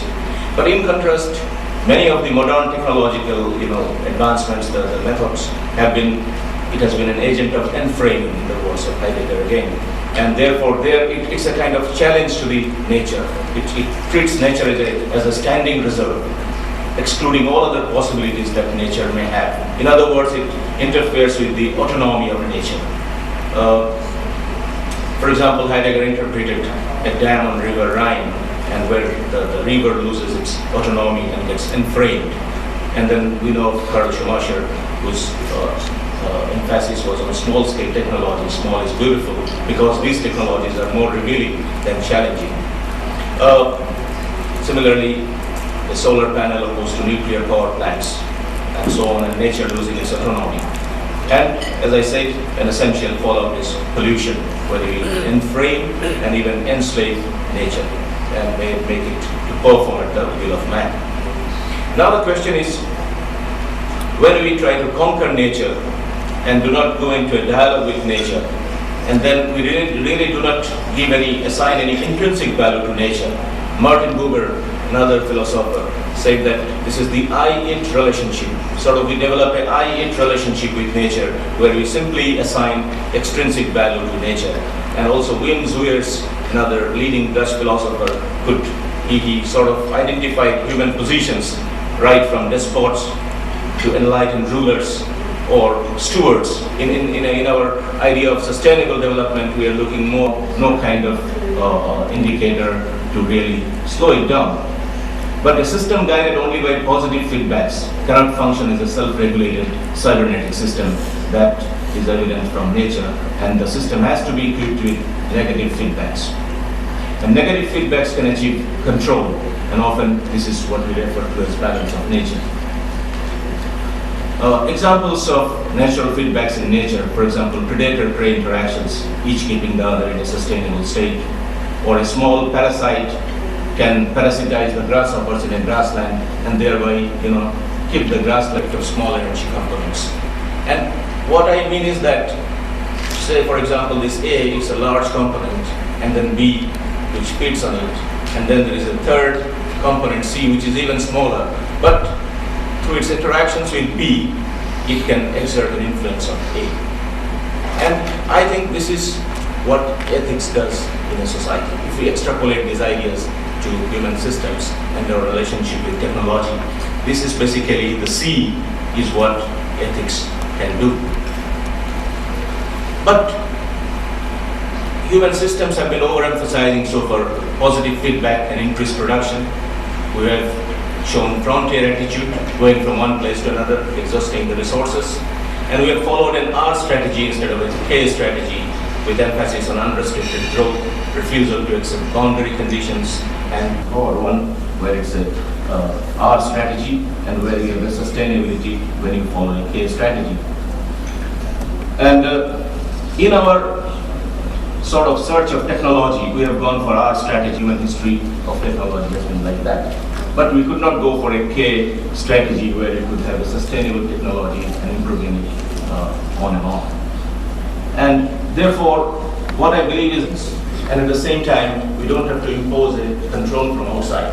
But in contrast, many of the modern technological, advancements, the methods it has been an agent of enframing, in the words of Heidegger again. And therefore it's a kind of challenge to the nature. It treats nature as a standing reserve, excluding all other possibilities that nature may have. In other words, it interferes with the autonomy of nature. For example, Heidegger interpreted a dam on River Rhine, and where the river loses its autonomy and gets enframed. And then we know of Karl Schumacher, whose emphasis was on small-scale technology. Small is beautiful, because these technologies are more revealing than challenging. Similarly, the solar panel opposed to nuclear power plants, and so on, and nature losing its autonomy. And as I said, an essential fallout is pollution, where we enframe and even enslave nature and make it to perform at the will of man. Now the question is, when we try to conquer nature and do not go into a dialogue with nature, and then we really do not assign any intrinsic value to nature. Martin Buber, another philosopher, said that this is the I-it relationship. Sort of we develop an I-it relationship with nature, where we simply assign extrinsic value to nature. And also Wim Zuyers, another leading Dutch philosopher, he sort of identified human positions, right from despots to enlightened rulers or stewards. In our idea of sustainable development, we are looking no kind of indicator to really slow it down. But a system guided only by positive feedbacks cannot function as a self-regulated cybernetic system. That is evident from nature, and the system has to be equipped with negative feedbacks. And negative feedbacks can achieve control, and often this is what we refer to as balance of nature. Examples of natural feedbacks in nature, for example, predator-prey interactions, each keeping the other in a sustainable state, or a small parasite can parasitize the grasshoppers in a grassland and thereby, keep the grassland of small energy components. And what I mean is that, say for example, this A is a large component, and then B, which feeds on it, and then there is a third component, C, which is even smaller. But through its interactions with B, it can exert an influence on A. And I think this is what ethics does in a society. If we extrapolate these ideas to human systems and their relationship with technology. This is basically the C is what ethics can do. But human systems have been overemphasizing so for positive feedback and increased production. We have shown frontier attitude, going from one place to another, exhausting the resources. And we have followed an R strategy instead of a K strategy, with emphasis on unrestricted growth, refusal to accept boundary conditions, and or one where it's a R strategy and where you have a sustainability when you follow a K strategy. And in our sort of search of technology, we have gone for our strategy. Human history of technology has been like that. But we could not go for a K strategy where it would have a sustainable technology and improving it on and on. And therefore, what I believe is, and at the same time, we don't have to impose a control from outside.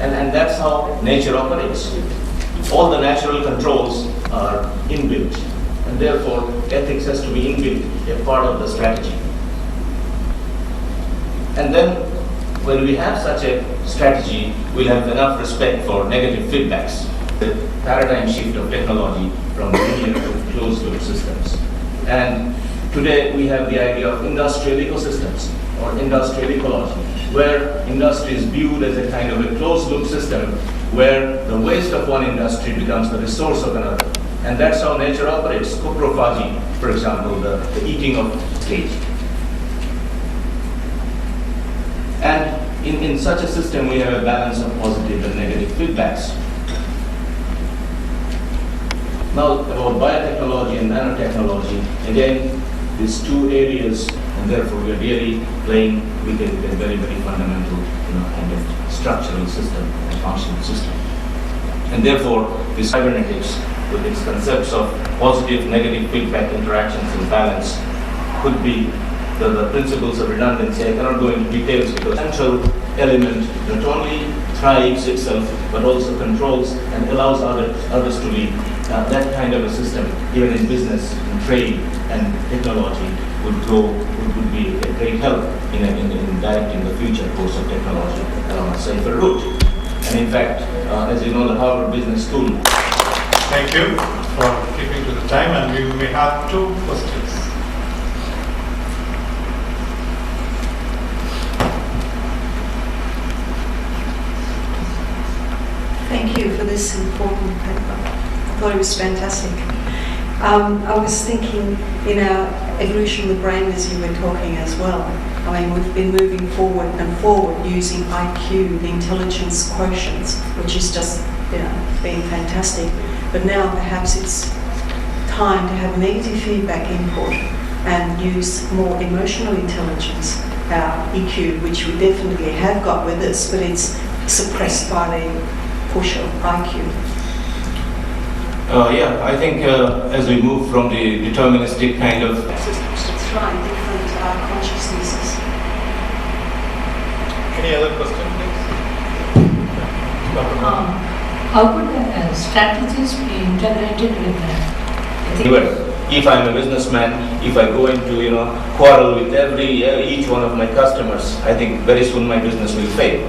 And that's how nature operates. All the natural controls are inbuilt. And therefore, ethics has to be inbuilt, a part of the strategy. And then, when we have such a strategy, we'll have enough respect for negative feedbacks. The paradigm shift of technology from linear to closed-loop systems. And today, we have the idea of industrial ecosystems or industrial ecology, where industry is viewed as a kind of a closed-loop system where the waste of one industry becomes the resource of another. And that's how nature operates. Coprophagy, for example, the eating of cage. And in such a system, we have a balance of positive and negative feedbacks. Now, about biotechnology and nanotechnology, again, these two areas, and therefore we are really playing with a very, very fundamental, kind of structural system and functional system. And therefore, this cybernetics, with its concepts of positive, negative feedback interactions and balance, could be the principles of redundancy. I cannot go into details because central element not only thrives itself, but also controls and allows others to lead. That kind of a system, even in business, in trade, and technology, would be a great help in directing the future course of technology along a safer route. And in fact, as you know, the Harvard Business School. Thank you for keeping to the time, and we may have 2 questions. Thank you for this important paper. I thought it was fantastic. I was thinking in our evolution of the brain as you were talking as well. I mean, we've been moving forward and forward using IQ, the intelligence quotients, which is just, being fantastic. But now perhaps it's time to have negative feedback input and use more emotional intelligence, our EQ, which we definitely have got with us, but it's suppressed by the push of IQ. I think as we move from the deterministic kind of systems. It's right, different consciousnesses. Any other question, please? Dr. Kumar. How could strategies be integrated with that? If I'm a businessman, if I go into quarrel with each one of my customers, I think very soon my business will fail.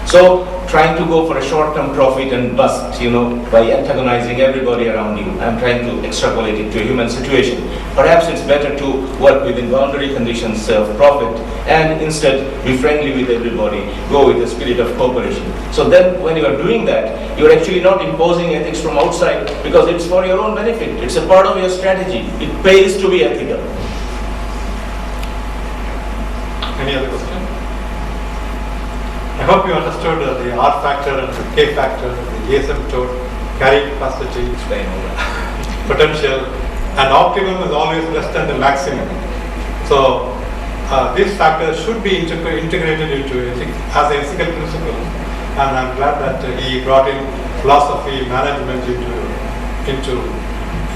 So trying to go for a short-term profit and bust, by antagonizing everybody around you. I'm trying to extrapolate it to a human situation. Perhaps it's better to work within boundary conditions of profit and instead be friendly with everybody, go with the spirit of cooperation. So then when you are doing that, you're actually not imposing ethics from outside because it's for your own benefit. It's a part of your strategy. It pays to be ethical. Any other question? I hope you understood the R factor and the K factor, the asymptote, carrying capacity, potential, and optimum is always less than the maximum. So these factors should be integrated into ethics as an ethical principle, and I'm glad that he brought in philosophy, management into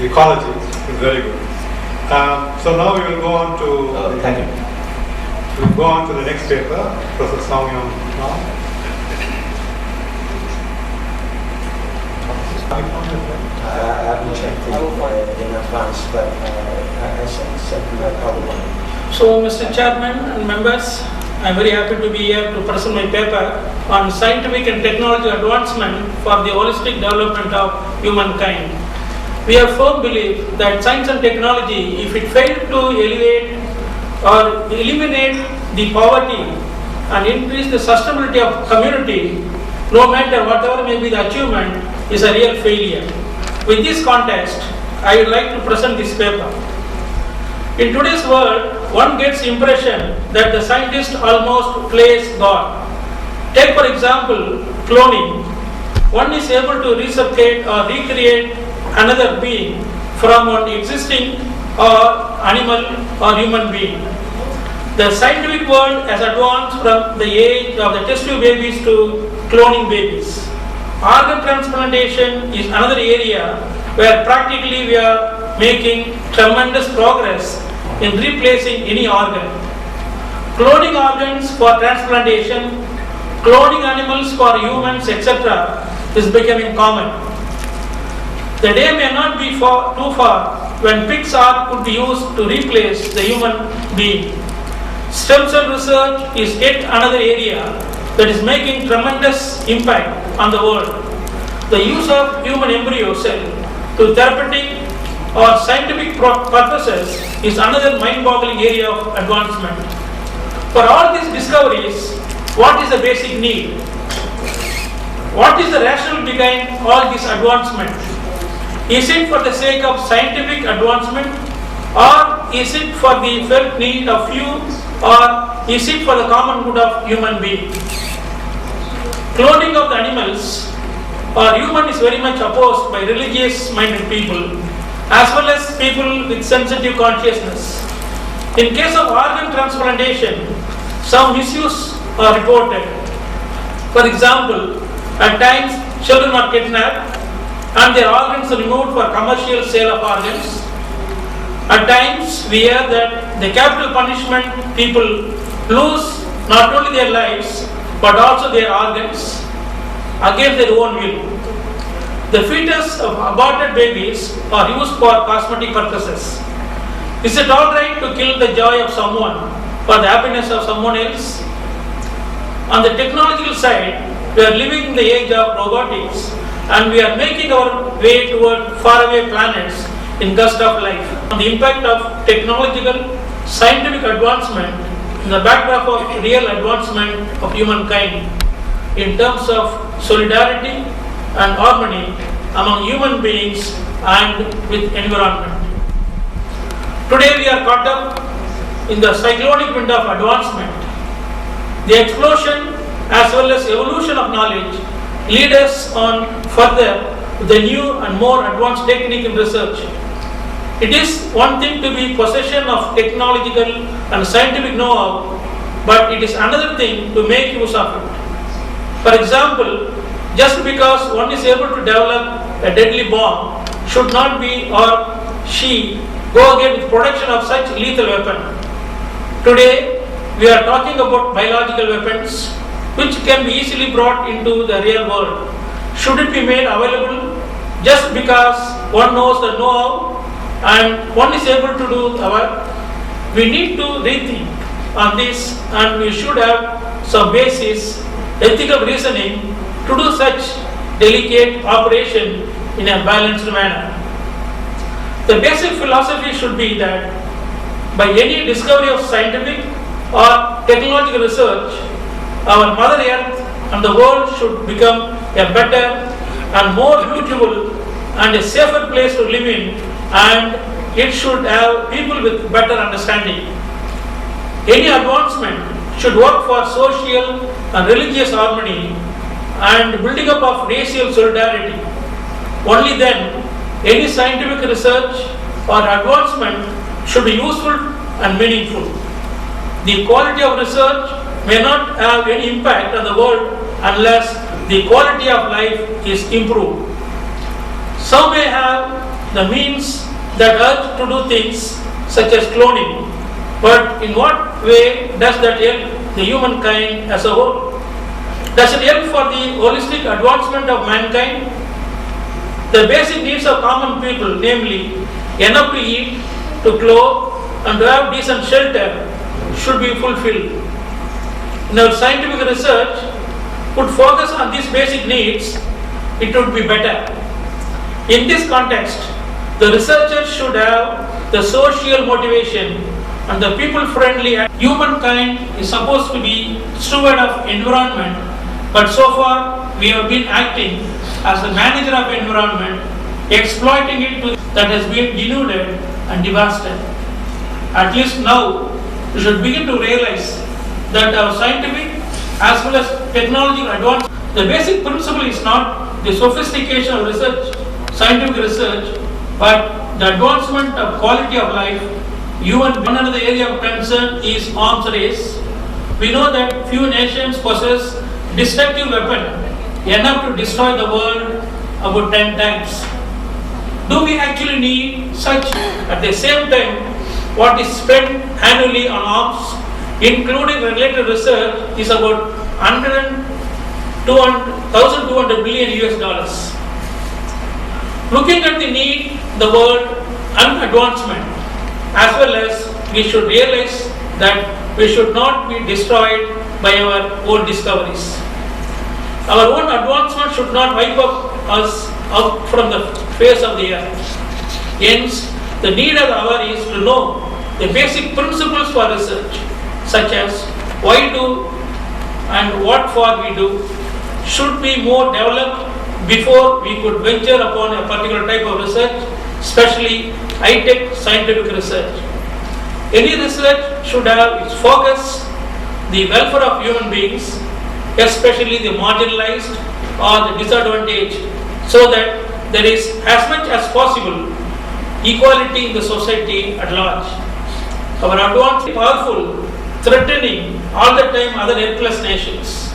ecology. It's very good. So now we will go on to thank you. We'll go on to the next paper, Professor Song Yong. I haven't checked in advance, but I sent my PowerPoint. So, Mr. Chairman and members, I'm very happy to be here to present my paper on scientific and technology advancement for the holistic development of humankind. We have firm belief that science and technology, if it failed to elevate or eliminate the poverty and increase the sustainability of community, no matter whatever may be the achievement, is a real failure. With this context, I would like to present this paper. In today's world, one gets the impression that the scientist almost plays God. Take for example, cloning. One is able to resuscitate or recreate another being from one existing or animal or human being. The scientific world has advanced from the age of the test tube babies to cloning babies. Organ transplantation is another area where practically we are making tremendous progress in replacing any organ. Cloning organs for transplantation, cloning animals for humans, etc. is becoming common. The day may not be too far when pig's heart could be used to replace the human being. Stem cell research is yet another area that is making tremendous impact on the world. The use of human embryo cell to therapeutic or scientific purposes is another mind-boggling area of advancement. For all these discoveries, what is the basic need? What is the rationale behind all this advancement? Is it for the sake of scientific advancement, or is it for the felt need of few, or is it for the common good of human being? Cloning of the animals or human is very much opposed by religious-minded people as well as people with sensitive consciousness. In case of organ transplantation, some misuse are reported. For example, at times children are kidnapped and their organs are removed for commercial sale of organs. At times we hear that the capital punishment people lose not only their lives but also their organs against their own will. The fetus of aborted babies are used for cosmetic purposes. Is it alright to kill the joy of someone for the happiness of someone else? On the technological side, we are living in the age of robotics and we are making our way toward faraway planets in quest of life. On the impact of technological, scientific advancement in the backdrop of real advancement of humankind in terms of solidarity and harmony among human beings and with environment. Today we are caught up in the cyclonic wind of advancement. The explosion as well as evolution of knowledge lead us on further with the new and more advanced technique in research. It is one thing to be possession of technological and scientific know-how, but it is another thing to make use of it. For example, just because one is able to develop a deadly bomb should not be or she go ahead with production of such lethal weapon. Today, we are talking about biological weapons which can be easily brought into the real world. Should it be made available just because one knows the know-how and one is able to do the work? We need to rethink on this and we should have some basis, ethical reasoning to do such delicate operation in a balanced manner. The basic philosophy should be that by any discovery of scientific or technological research, our Mother Earth and the world should become a better and more beautiful and a safer place to live in, and it should have people with better understanding. Any advancement should work for social and religious harmony and building up of racial solidarity. Only then any scientific research or advancement should be useful and meaningful. The quality of research may not have any impact on the world unless the quality of life is improved. Some may have the means that urge to do things such as cloning, but in what way does that help the humankind as a whole? Does it help for the holistic advancement of mankind? The basic needs of common people, namely enough to eat, to clothe, and to have decent shelter, should be fulfilled. in our scientific research would focus on these basic needs, it would be better. In this context, the researchers should have the social motivation and the people-friendly. Humankind is supposed to be steward of environment, but so far we have been acting as the manager of environment, exploiting it to that has been denuded and devastated. At least now, we should begin to realize that our scientific as well as technological advance, the basic principle is not the sophistication of research, scientific research, but the advancement of quality of life. One another area of concern is arms race. We know that few nations possess destructive weapon enough to destroy the world about 10 times. Do we actually need such? At the same time, what is spent annually on arms, including related research, is about 1,200 billion US dollars. Looking at the need, the world, and advancement, as well as we should realize that we should not be destroyed by our own discoveries. Our own advancement should not wipe us out from the face of the earth. Hence, the need of the hour is to know the basic principles for research, such as why do and what for we do, should be more developed before we could venture upon a particular type of research, especially high-tech scientific research. Any research should have its focus the welfare of human beings, especially the marginalized or the disadvantaged, so that there is as much as possible equality in the society at large. Our advance is powerful, threatening all the time other helpless nations.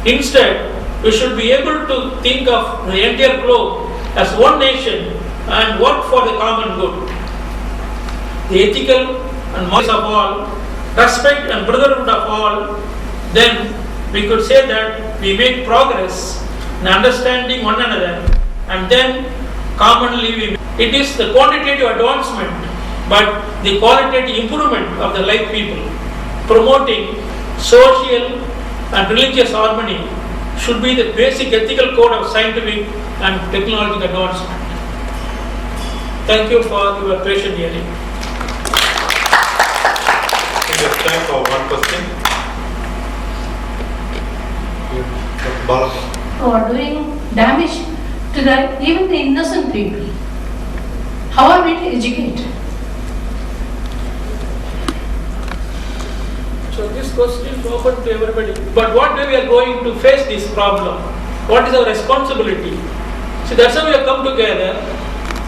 Instead, we should be able to think of the entire globe as one nation and work for the common good. The ethical and morals of all, respect and brotherhood of all, then we could say that we make progress in understanding one another, and then commonly it is the quantitative advancement but the qualitative improvement of the life people. Promoting social and religious harmony should be the basic ethical code of scientific and technological advancement. Thank you for your patient hearing. We have time for one question. For doing damage to even the innocent people. How are we to educate? So this question is open to everybody. But what way we are going to face this problem? What is our responsibility? So that's how we have come together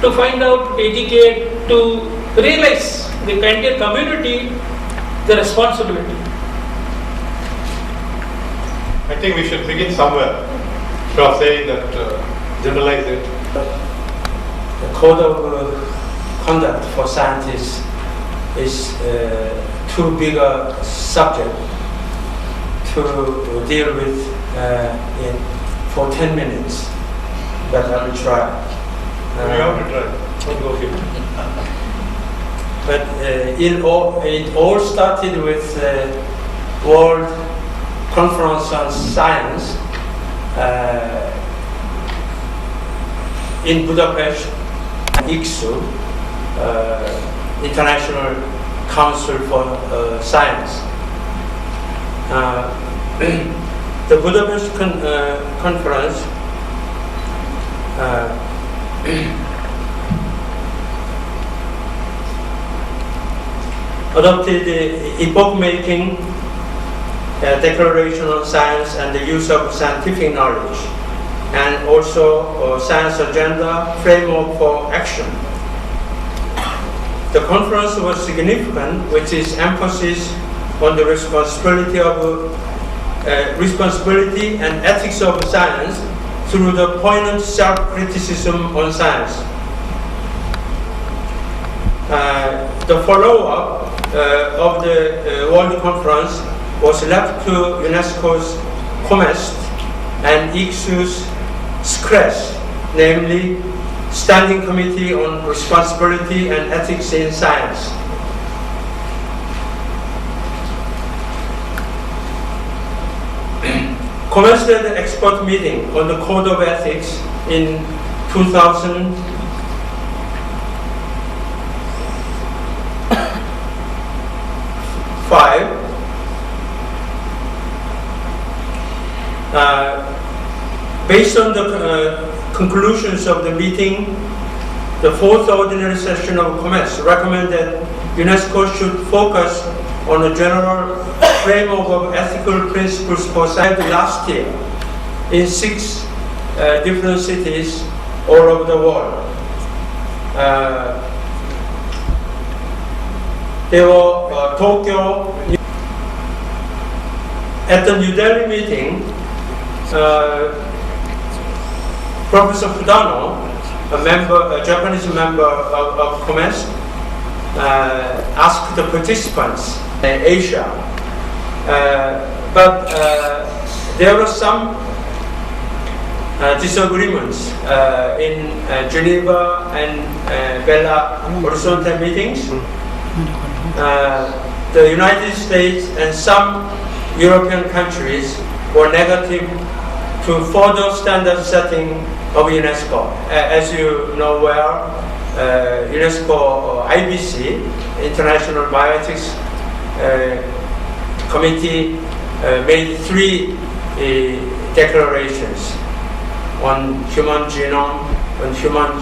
to find out, to educate, to realize the entire community the responsibility. I think we should begin somewhere. Prof saying that generalize it. The code of conduct for scientists is too big a subject to deal with for 10 minutes, but I will try. You have to try. Don't go here. But it all started with World Conference on Science in Budapest, ICSU, International Council for Science. The Budapest conference adopted the epoch-making declaration on science and the use of scientific knowledge, and also science agenda framework for action. The conference was significant with its emphasis on the responsibility and ethics of science through the poignant self-criticism on science. The follow-up of the World Conference was left to UNESCO's COMEST and ICSU's SCRES, namely Standing Committee on Responsibility and Ethics in Science. COMEST had an expert meeting on the Code of Ethics in 2005. Based on the conclusions of the meeting, the fourth ordinary session of COMEST recommended UNESCO should focus on a general framework of ethical principles for society last year in 6 different cities all over the world. They were Tokyo. At the New Delhi meeting, Professor Fudano, a Japanese member of COMEST, asked the participants in Asia, but there were some disagreements in Geneva and Belo Horizonte meetings. The United States and some European countries were negative to further standard setting of UNESCO. As you know well, UNESCO IBC, International Bioethics Committee, made 3 declarations on human genome, on human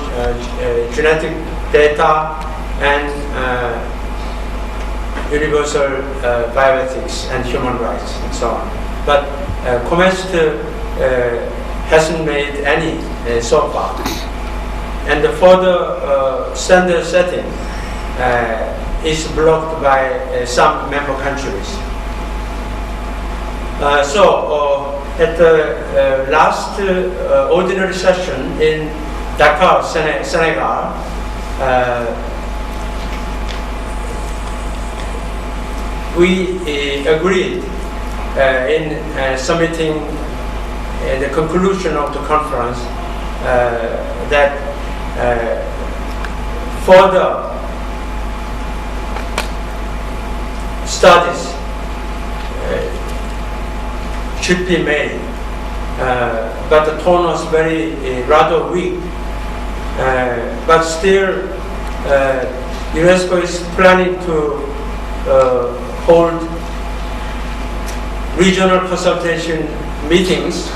genetic data, and universal bioethics and human rights and so on. But COMEST hasn't made any so far. And the further standard setting is blocked by some member countries. So at the last ordinary session in Dakar, Senegal, we agreed in submitting the conclusion of the conference that further studies should be made, but the tone was rather weak. But still, UNESCO is planning to hold regional consultation meetings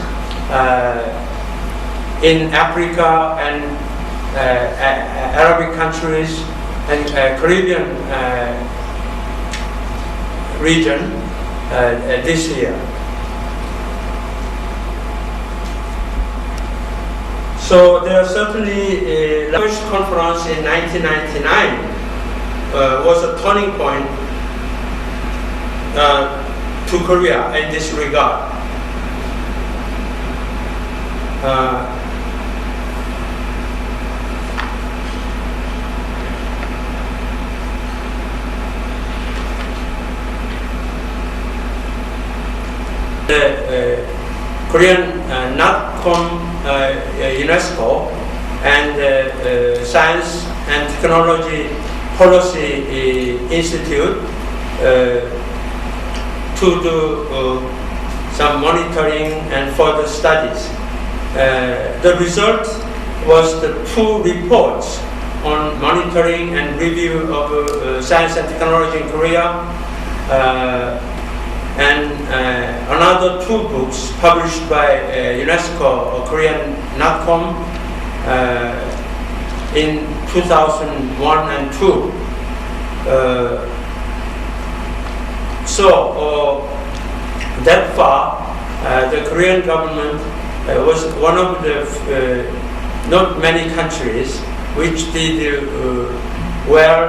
in Africa and Arabic countries and Caribbean region this year. So there are certainly the first conference in 1999 was a turning point to Korea in this regard. The Korean NATCOM UNESCO and Science and Technology Policy Institute to do some monitoring and further studies. The result was the 2 reports on monitoring and review of science and technology in Korea, and another 2 books published by UNESCO Korean NATCOM in 2001 and 2. So that far, the Korean government was one of the not many countries which did well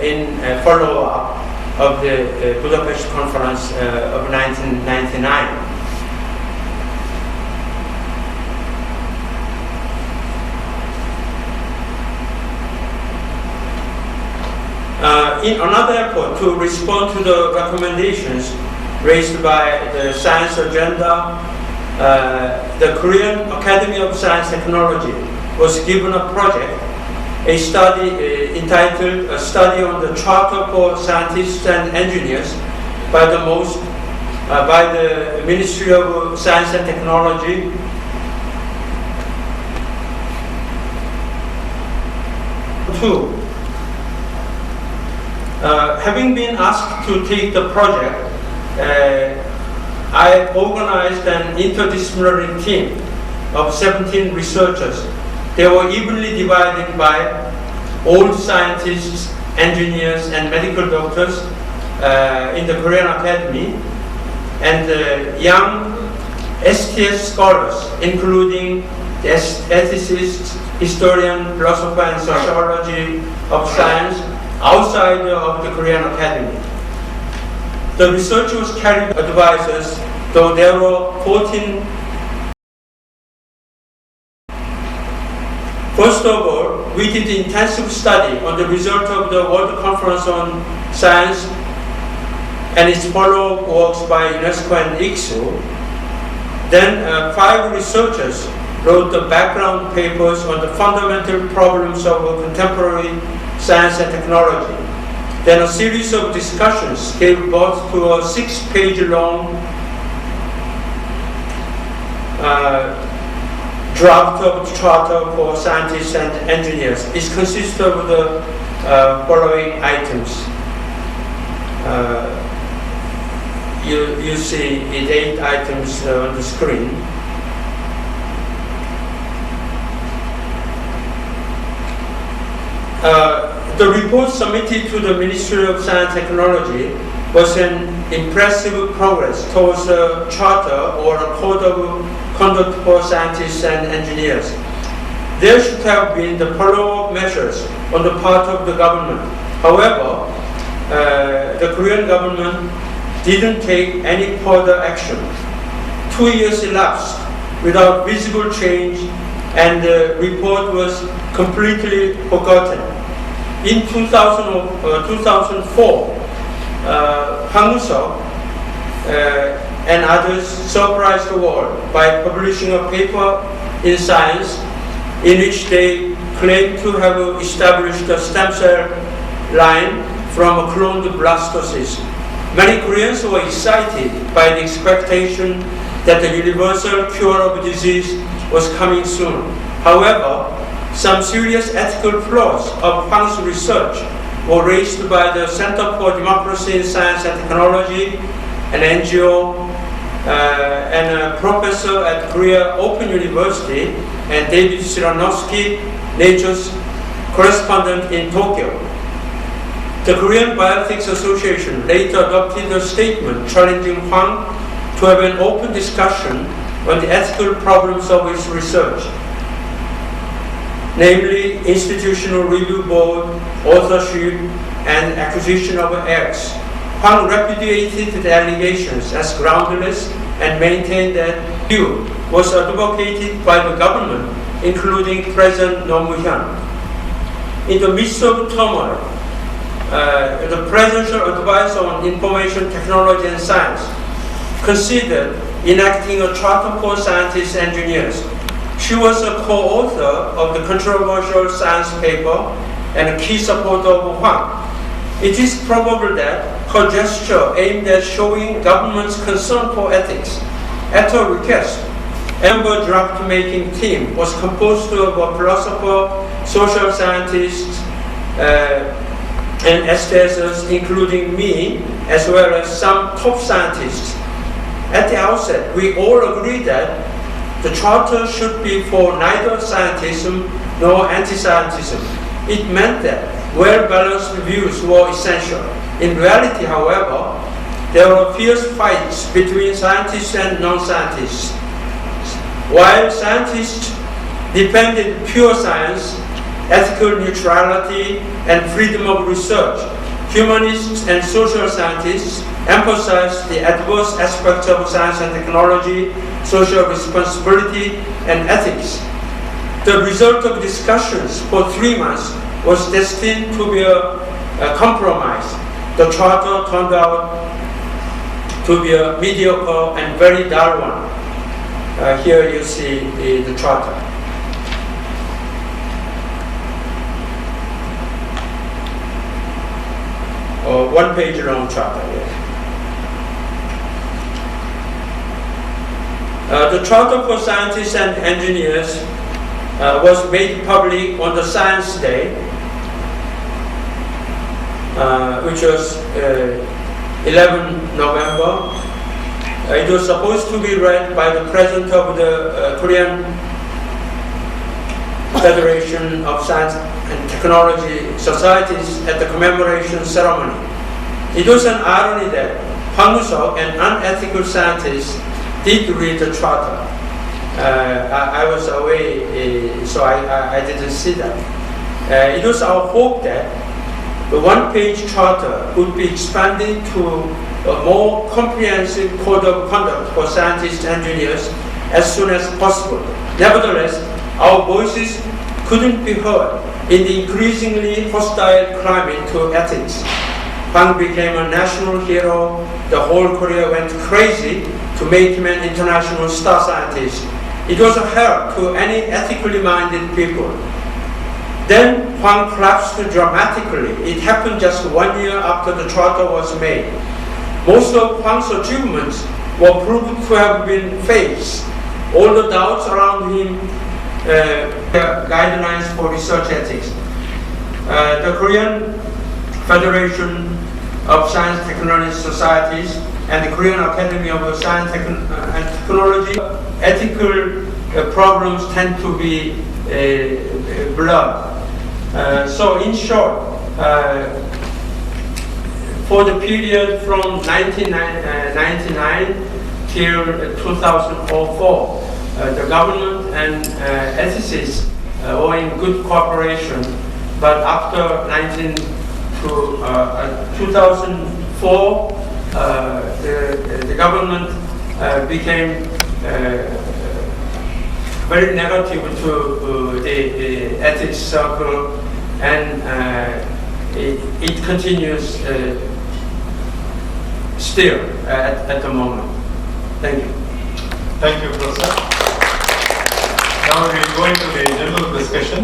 in follow-up of the Budapest Conference of 1999. In another effort to respond to the recommendations raised by the Science Agenda, the Korean Academy of Science and Technology was given a project, a study entitled A Study on the Charter for Scientists and Engineers by the most by the Ministry of Science and Technology. Two, having been asked to take the project, I organized an interdisciplinary team of 17 researchers. They were evenly divided by old scientists, engineers, and medical doctors in the Korean Academy, and young STS scholars, including the ethicists, historian, philosopher, and sociology of science outside of the Korean Academy. The researchers carried advisors, though there were 14. First of all, we did intensive study on the result of the World Conference on Science and its follow-up works by UNESCO and ICSU. Then 5 researchers wrote the background papers on the fundamental problems of contemporary science and technology. Then a series of discussions gave birth to a 6-page long draft of the Charter for Scientists and Engineers. It consists of the following items. You see it 8 items on the screen. The report submitted to the Ministry of Science and Technology was an impressive progress towards a charter or a code of conduct for scientists and engineers. There should have been the follow-up measures on the part of the government. However, the Korean government didn't take any further action. 2 years elapsed without visible change, and the report was completely forgotten. In 2004, Hang and others surprised the world by publishing a paper in Science in which they claimed to have established a stem cell line from a cloned blastocyst. Many Koreans were excited by the expectation that the universal cure of disease was coming soon. However, some serious ethical flaws of Hwang's research were raised by the Center for Democracy in Science and Technology, an NGO, and a professor at Korea Open University, and David Siranowski, Nature's correspondent in Tokyo. The Korean Bioethics Association later adopted a statement challenging Hwang to have an open discussion on the ethical problems of his research, namely institutional review board, authorship, and acquisition of X. Hwang repudiated the allegations as groundless and maintained that view was advocated by the government, including President Roh Moo-hyun. In the midst of turmoil, the Presidential Advisor on Information Technology and Science considered enacting a charter for scientists and engineers. She was a co-author of the controversial science paper and a key supporter of Hwang. It is probable that her gesture aimed at showing government's concern for ethics. At her request, Amber draft-making team was composed of a philosopher, social scientists, and STSs, including me, as well as some top scientists. At the outset, we all agreed that the charter should be for neither scientism nor anti-scientism. It meant that well-balanced views were essential. In reality, however, there were fierce fights between scientists and non-scientists. While scientists defended pure science, ethical neutrality, and freedom of research, humanists and social scientists emphasized the adverse aspects of science and technology, social responsibility, and ethics. The result of discussions for 3 months was destined to be a compromise. The charter turned out to be a mediocre and very dull one. Here you see the charter. One-page long charter. Yes. The Charter for Scientists and Engineers was made public on the Science Day, which was 11 November. It was supposed to be read by the president of the Korean Federation of Science and Technology Societies at the commemoration ceremony. It was an irony that Hwang Woo-seok, an unethical scientist, did read the charter. I was away, so I didn't see that. It was our hope that the one-page charter would be expanded to a more comprehensive code of conduct for scientists and engineers as soon as possible. Nevertheless, our voices couldn't be heard in the increasingly hostile climate to ethics. Hwang became a national hero. The whole Korea went crazy to make him an international star scientist. It was a help to any ethically minded people. Then Hwang collapsed dramatically. It happened just 1 year after the charter was made. Most of Hwang's achievements were proved to have been fakes. All the doubts around him guidelines for research ethics. The Korean Federation of Science Technology Societies and the Korean Academy of Science and Technology, ethical problems tend to be blurred. So in short, for the period from 1999 till 2004, the government and ethicists were in good cooperation, but after 2004, the government became very negative to the ethics circle, and it continues still at the moment. Thank you. Thank you, Professor. Now we will go into the general discussion.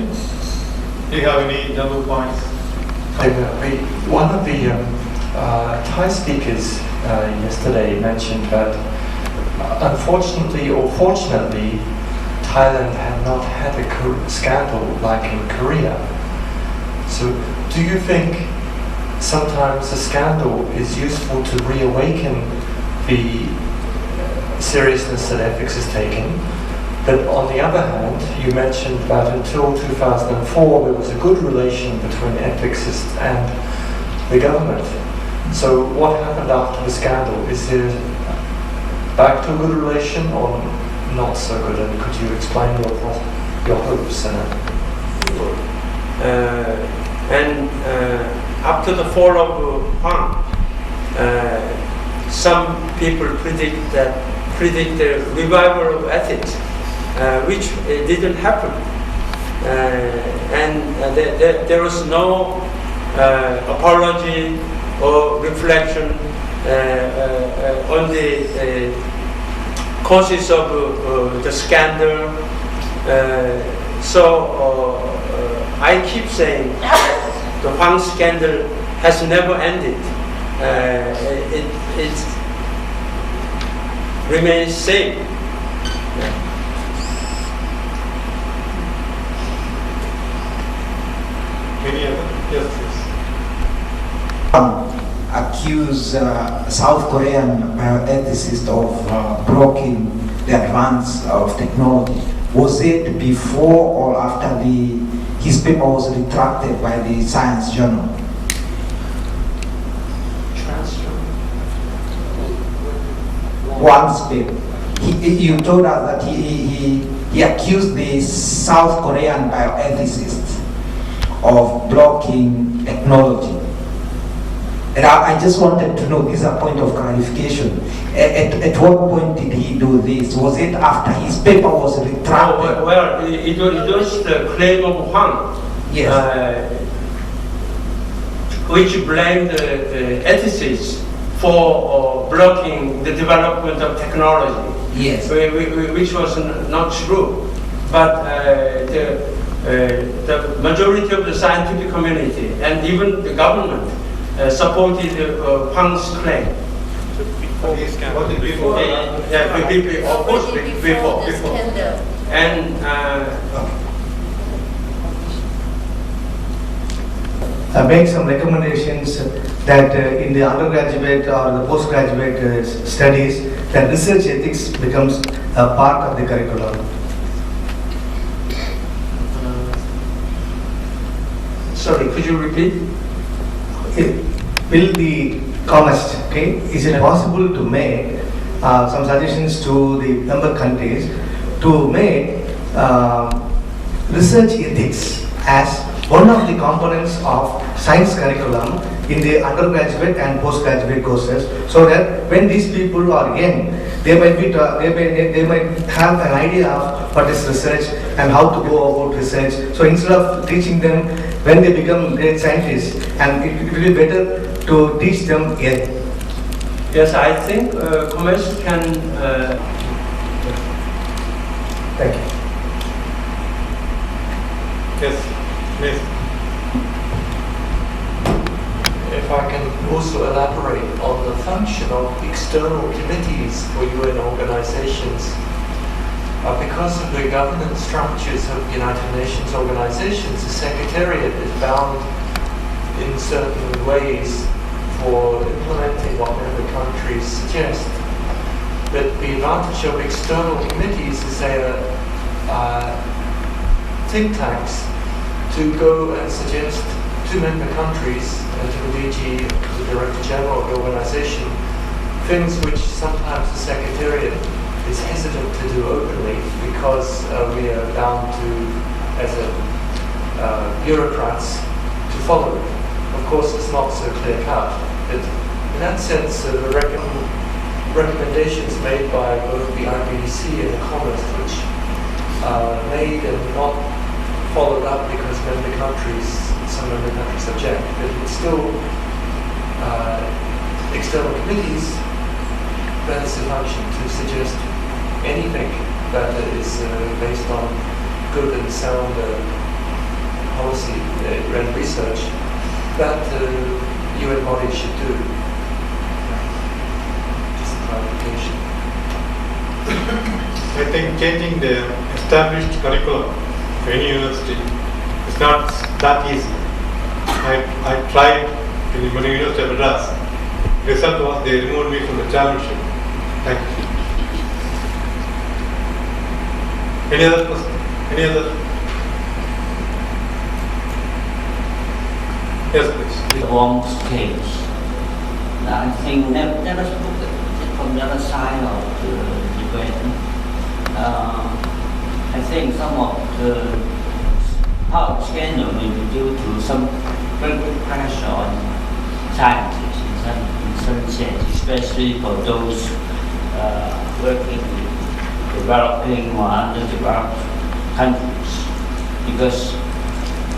Do you have any general points? One of the Thai speakers yesterday mentioned that unfortunately or fortunately, Thailand had not had a scandal like in Korea. So do you think sometimes a scandal is useful to reawaken the seriousness that ethics is taking? But on the other hand, you mentioned that until 2004 there was a good relation between ethicists and the government. So what happened after the scandal? Is it back to a good relation or not so good? And could you explain your hopes? After the fall of Hwang, some people predict the revival of ethics, which didn't happen. There was no apology or reflection on the causes of the scandal. So I keep saying that the Hwang scandal has never ended. It remains same. Any other? Yes, accuse South Korean bioethicists of blocking the advance of technology. Was it before or after his paper was retracted by the Science Journal? Wang's paper. You told us that he accused the South Korean bioethicists of blocking technology. And I just wanted to know, this is a point of clarification. At what point did he do this? Was it after his paper was retracted? Well, it was the claim of Hwang, yes. Which blamed the ethicists for blocking the development of technology. Yes. Which was not true. But the majority of the scientific community and even the government supported Hwang's claim. Was it before? Yeah, of course, before. And make some recommendations that in the undergraduate or the postgraduate studies, that research ethics becomes a part of the curriculum. Sorry, could you repeat? Will the COMEST, okay, is it possible to make some suggestions to the member countries to make research ethics as one of the components of science curriculum in the undergraduate and postgraduate courses, so that when these people are young, they might have an idea of what is research and how to go about research. So instead of teaching them when they become great scientists, and it will be better to teach them young. Yes, I think COMEST can. Thank you. Yes, please. If I can also elaborate on the function of external committees for UN organizations. Because of the governance structures of United Nations organizations, the Secretariat is bound in certain ways for implementing what member countries suggest. But the advantage of external committees is they are think tanks to go and suggest to member countries and to the DG, the Director General of the organization, things which sometimes the Secretariat is hesitant to do openly because we are bound to, as bureaucrats, to follow it. Of course, it's not so clear cut, but in that sense, the recommendations made by both the IBDC and the COMEST, which are made and not followed up because some member countries object, but it's still external committees that is the function to suggest anything that is based on good and sound policy and research that UN bodies should do. Just a clarification. I think changing the established curriculum for any university is not that easy. I tried in the University of Madras. Result was they removed me from the chairmanship. Thank you. Any other question? Any other? Yes, please. The wrong scales. I think let us look at it from the other side of the debate. I think some of the power scandal may be due to some very good pressure on scientists in certain sense, especially for those working with developing or underdeveloped countries, because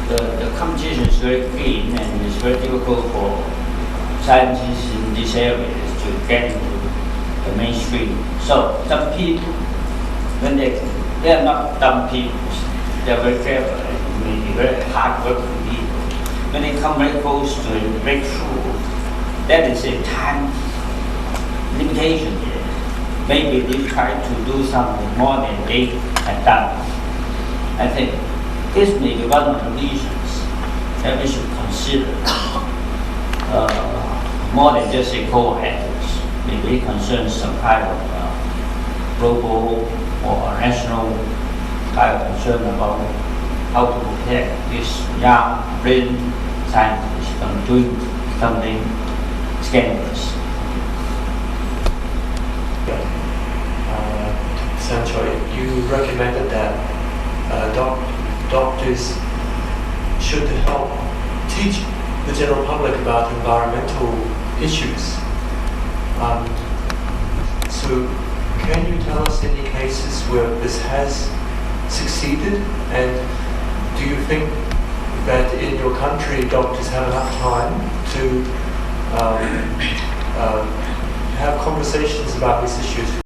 the competition is very keen and it's very difficult for scientists in these areas to get into the mainstream. So some people, when they are not dumb people, they are very clever, maybe very hard-working people. When they come very close to a breakthrough, that is a time limitation here. Maybe they try to do something more than they have done. I think this may be one of the reasons that we should consider more than just a core ethics. Maybe it concerns some kind of global or national kind of concern about how to protect this young, brilliant scientists from doing something scandalous. Sanchoy, you recommended that doctors should help teach the general public about environmental issues. So can you tell us any cases where this has succeeded, and do you think that in your country doctors have enough time to have conversations about these issues?